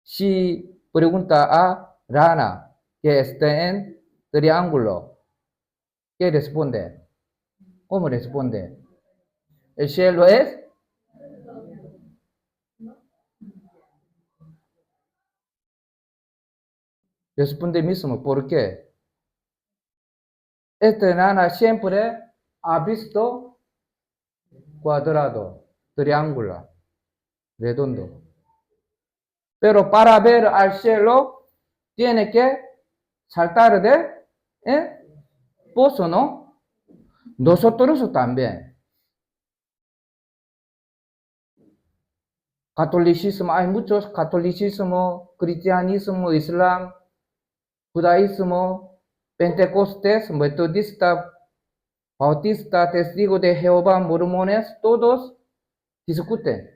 Si pregunta a Rana que esté en triángulo, ¿qué responde? ¿Cómo responde? El cielo es responde mismo. ¿Por qué? Esta Rana siempre ha visto cuadrado, triángulo, redondo. Pero para ver al cielo, tiene que saltar de pozo, ¿no? Nosotros también. Catolicismo, hay muchos catolicismo, cristianismo, islam, judaísmo, pentecostés, metodista, bautista, testigo de Jehová, mormones, todos discuten.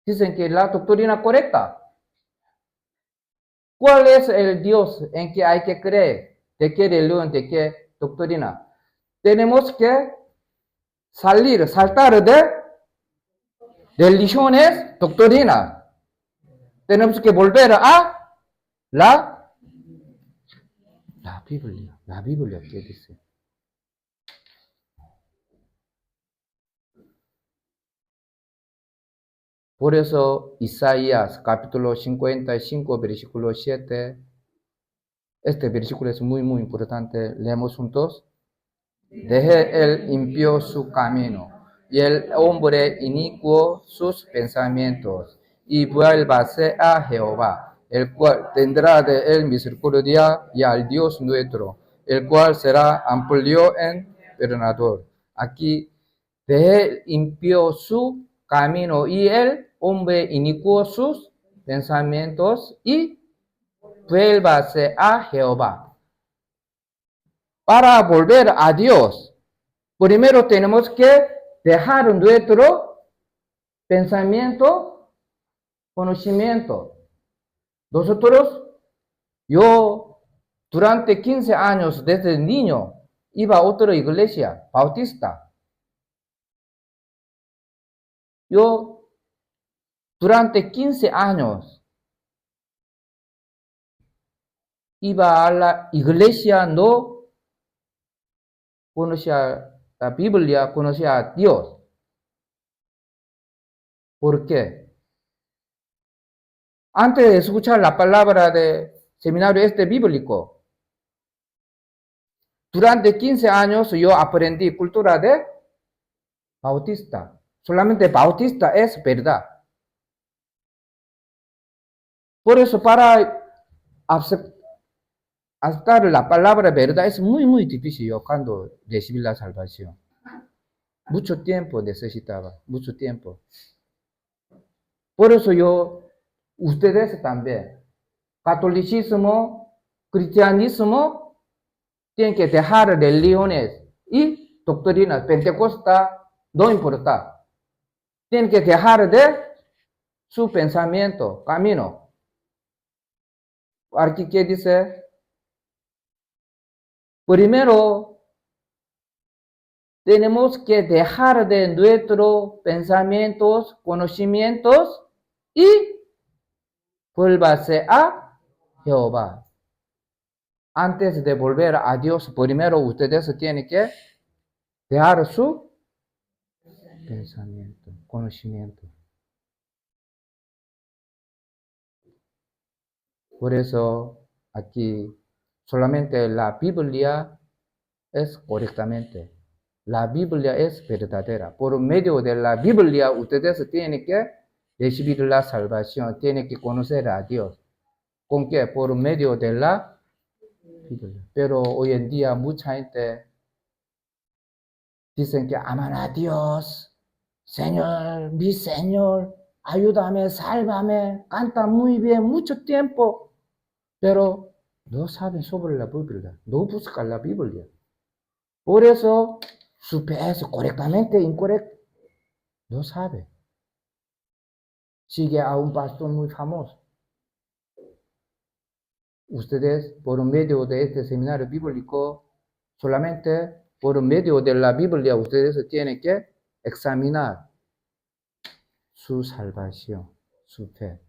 Dicen que la doctrina correcta. ¿Cuál es el Dios en que hay que creer? ¿De qué religión? ¿De qué doctrina? Tenemos que saltar de religiones, doctrina. Tenemos que volver a la Biblia. La Biblia, ¿qué dice? Por eso Isaías capítulo 55, versículo 7, este versículo es muy, muy importante. Leemos juntos. Deje el impío su camino y el hombre inicuo sus pensamientos, y vuélvase a Jehová, el cual tendrá de él misericordia, y al Dios nuestro, el cual será amplio en perdonador. Aquí, deje el impío su camino y el hombre inicuo sus pensamientos, y vuélvase a Jehová. Para volver a Dios, primero tenemos que dejar nuestro pensamiento, conocimiento. Nosotros, yo durante 15 años, desde niño, iba a otra iglesia bautista. Yo durante 15 años iba a la iglesia, no conocía la Biblia, conocía a Dios. ¿Por qué? Antes de escuchar la palabra de seminario este bíblico, durante 15 años yo aprendí cultura de bautista. Solamente bautista es verdad. Por eso para aceptar la palabra verdad es muy, muy difícil yo cuando recibí la salvación. Mucho tiempo necesitaba, mucho tiempo. Por eso ustedes también, catolicismo, cristianismo, tienen que dejar religiones y doctrinas, pentecostal, no importa. Tienen que dejar de su pensamiento, camino. Aquí que dice, primero tenemos que dejar de nuestros pensamientos, conocimientos y vuélvase a Jehová. Antes de volver a Dios, primero ustedes tienen que dejar su pensamiento, conocimiento. Por eso aquí solamente la Biblia es correctamente. La Biblia es verdadera. Por medio de la Biblia ustedes tienen que recibir la salvación, tienen que conocer a Dios. ¿Con qué? Por medio de la Biblia. Pero hoy en día mucha gente dicen que aman a Dios. Señor, mi Señor, ayúdame, sálvame. Canta muy bien, mucho tiempo. Pero no saben sobre la Biblia, no buscan la Biblia. Por eso su fe es correctamente incorrecto. No sabe. Sigue a un pastor muy famoso. Ustedes, por medio de este seminario bíblico, solamente por medio de la Biblia, ustedes tienen que examinar su salvación, su fe.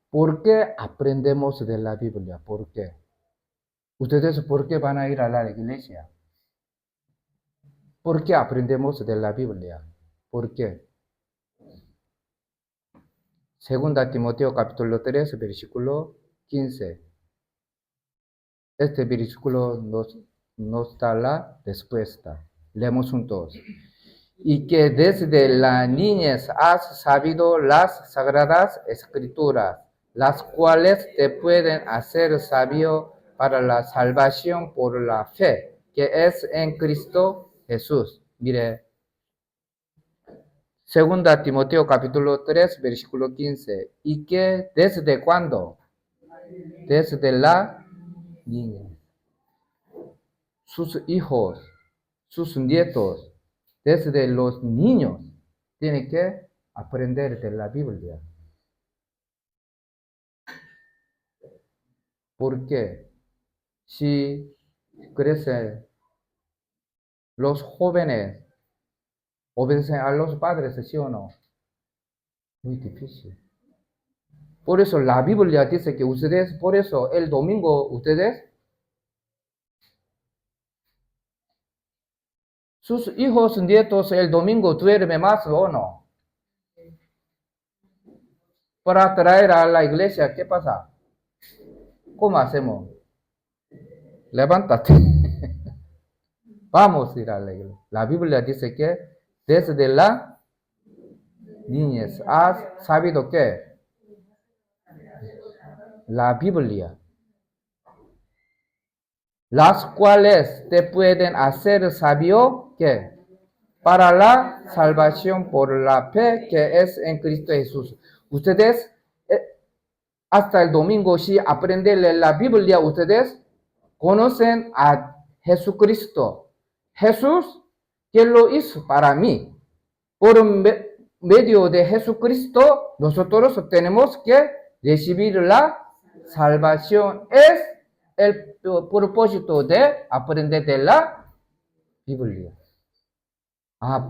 ¿Por qué aprendemos de la Biblia? ¿Por qué? Ustedes, ¿por qué van a ir a la iglesia? ¿Por qué aprendemos de la Biblia? ¿Por qué? Segunda Timoteo capítulo 3, versículo 15. Este versículo nos da la respuesta. Leemos juntos. Y que desde la niñez has sabido las sagradas escrituras, las cuales te pueden hacer sabio para la salvación por la fe, que es en Cristo Jesús. Mire, segunda Timoteo capítulo 3, versículo 15. ¿Y que desde cuándo? Desde la niñez. Sus hijos, sus nietos, desde los niños, tienen que aprender de la Biblia. Porque si crecen los jóvenes, obedecen a los padres, ¿sí o no? muy difícil. Por eso la Biblia dice que ustedes, por eso el domingo, ustedes, sus hijos, nietos, el domingo duermen más o no. Para traer a la iglesia, ¿qué pasa? ¿Cómo hacemos? Levántate. Vamos a ir a la iglesia. La Biblia dice que desde la niñez has sabido que la Biblia, las cuales te pueden hacer sabio que para la salvación por la fe que es en Cristo Jesús. Ustedes, hasta el domingo, si aprenden la Biblia, ustedes conocen a Jesucristo. Jesús, ¿qué lo hizo para mí? Por medio de Jesucristo, nosotros tenemos que recibir la salvación. Es el propósito de aprender de la Biblia.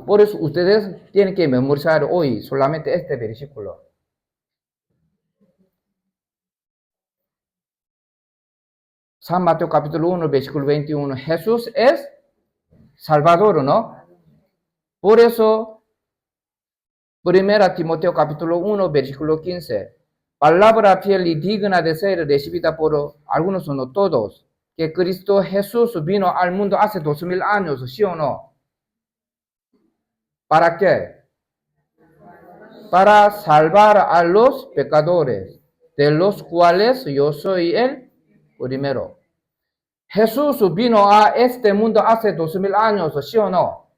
Por eso ustedes tienen que memorizar hoy solamente este versículo. San Mateo capítulo 1, versículo 21. Jesús es Salvador, ¿no? Por eso, 1 Timoteo capítulo 1, versículo 15. Palabra fiel y digna de ser recibida por algunos, no todos, que Cristo Jesús vino al mundo hace 2000 años, ¿sí o no? ¿Para qué? Para salvar a los pecadores, de los cuales yo soy el primero. Jesús vino a este mundo hace 2000 años, ¿sí o no?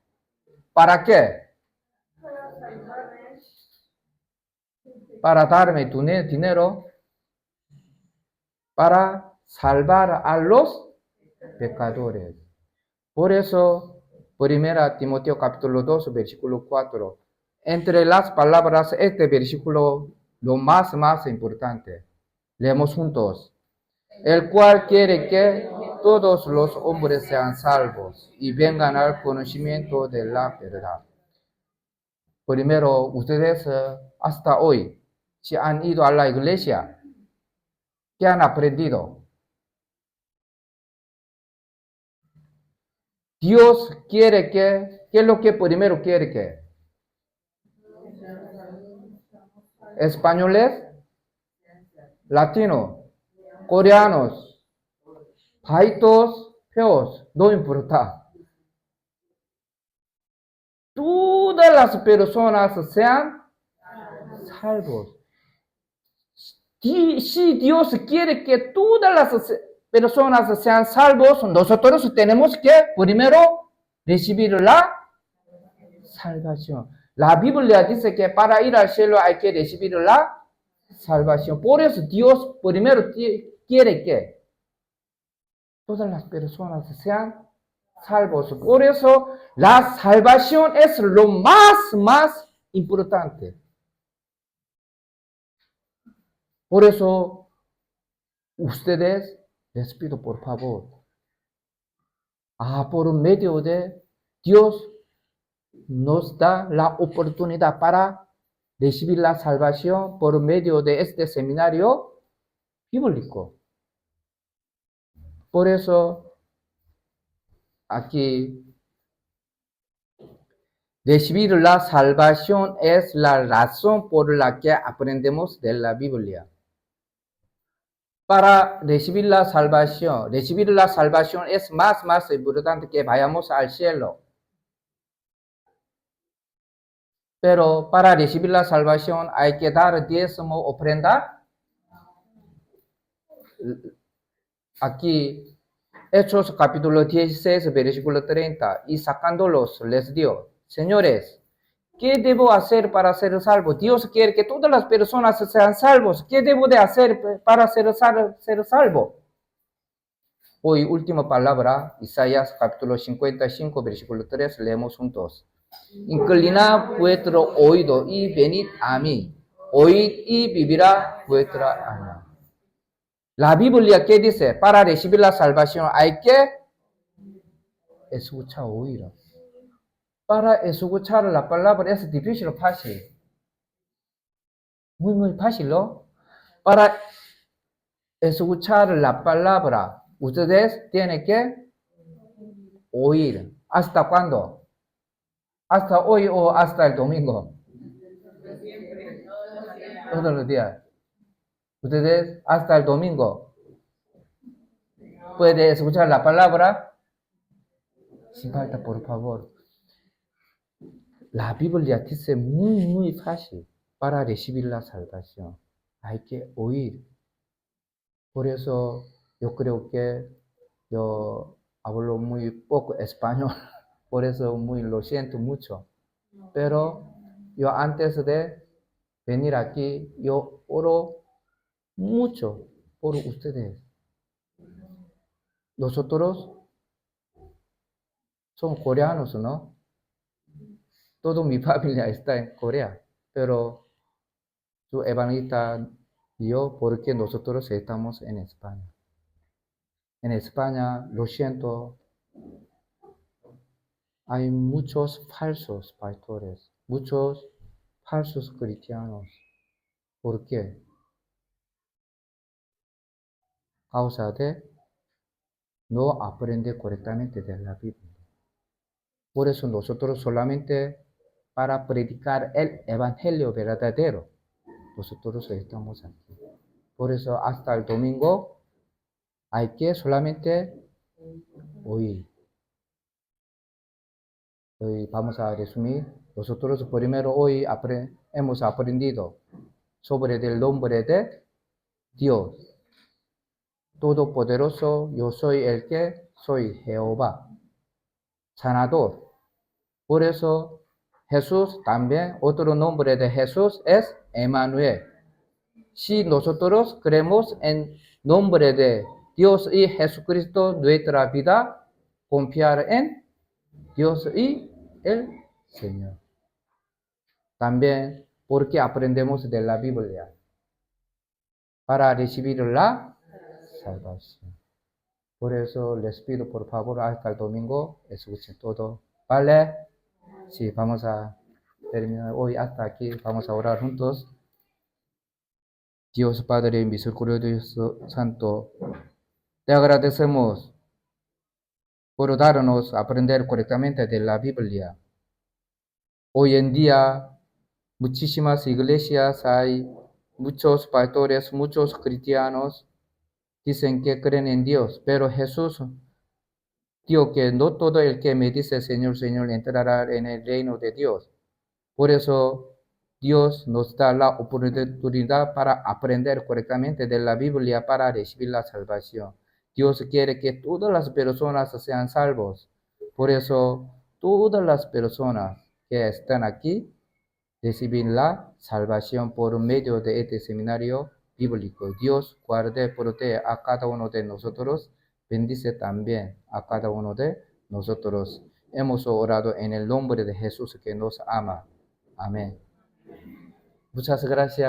¿Para qué? Para darme dinero, para salvar a los pecadores. Por eso, 1 Timoteo capítulo 2, versículo 4. Entre las palabras, este versículo, lo más importante. Leemos juntos. El cual quiere que todos los hombres sean salvos y vengan al conocimiento de la verdad. Primero, ustedes hasta hoy, si han ido a la iglesia, ¿qué han aprendido? Dios quiere que, ¿qué es lo que primero quiere que? Españoles, latinos, coreanos, baitos, feos, no importa. Todas las personas sean salvos. Si Dios quiere que todas las personas sean salvos, nosotros tenemos que primero recibir la salvación. La Biblia dice que para ir al cielo hay que recibir la salvación. Por eso Dios primero quiere que todas las personas sean salvos. Por eso la salvación es lo más importante. Por eso ustedes, les pido por favor, por medio de Dios nos da la oportunidad para recibir la salvación por medio de este seminario bíblico. Por eso, aquí, recibir la salvación es la razón por la que aprendemos de la Biblia. Para recibir la salvación es más importante que vayamos al cielo. Pero para recibir la salvación hay que dar diezmo ofrenda. Aquí, Hechos capítulo 16, versículo 30. Y sacándolos, les dio: señores, ¿qué debo hacer para ser salvo? Dios quiere que todas las personas sean salvos. ¿Qué debo de hacer para ser salvo? Hoy, última palabra, Isaías capítulo 55, versículo 3, leemos juntos. Inclinad vuestro oído y venid a mí. Oíd y vivirá vuestra alma. La Biblia, ¿qué dice? Para recibir la salvación hay que escuchar, oír. Para escuchar la palabra es difícil, fácil. muy fácil, ¿no? Para escuchar la palabra, ustedes tienen que oír. ¿Hasta cuándo? ¿Hasta hoy o hasta el domingo? Todos los días. Ustedes hasta el domingo pueden escuchar la palabra sin falta, por favor. La Biblia dice muy fácil para recibir la salvación. Hay que oír. Por eso yo creo que yo hablo muy poco español. Por eso lo siento mucho. Pero yo antes de venir aquí, yo oro mucho por ustedes. Nosotros somos coreanos, ¿no? Toda mi familia está en Corea, pero su evangelista y yo, porque nosotros estamos en España. En España, lo siento, hay muchos falsos pastores, muchos falsos cristianos. ¿Por qué? Causa de no aprender correctamente de la Biblia. Por eso nosotros solamente para predicar el evangelio verdadero, nosotros estamos aquí. Por eso hasta el domingo hay que solamente oír. Hoy vamos a resumir. Nosotros primero hoy hemos aprendido sobre el nombre de Dios. Todopoderoso, yo soy el que soy Jehová, sanador. Por eso Jesús también, otro nombre de Jesús es Emmanuel. Si nosotros creemos en nombre de Dios y Jesucristo, nuestra vida, confiar en Dios y el Señor. También porque aprendemos de la Biblia para recibir la salvación. Por eso les pido por favor hasta el domingo escuchen todo. ¿Vale? Sí, vamos a terminar hoy hasta aquí. Vamos a orar juntos. Dios Padre misericordioso santo, te agradecemos por darnos a aprender correctamente de la Biblia. Hoy en día, muchísimas iglesias hay, muchos pastores, muchos cristianos dicen que creen en Dios, pero Jesús dijo que no todo el que me dice Señor, Señor entrará en el reino de Dios. Por eso Dios nos da la oportunidad para aprender correctamente de la Biblia para recibir la salvación. Dios quiere que todas las personas sean salvos. Por eso todas las personas que están aquí reciben la salvación por medio de este seminario bíblico. Dios guarde, protege a cada uno de nosotros. Bendice también a cada uno de nosotros. Hemos orado en el nombre de Jesús que nos ama. Amén. Muchas gracias.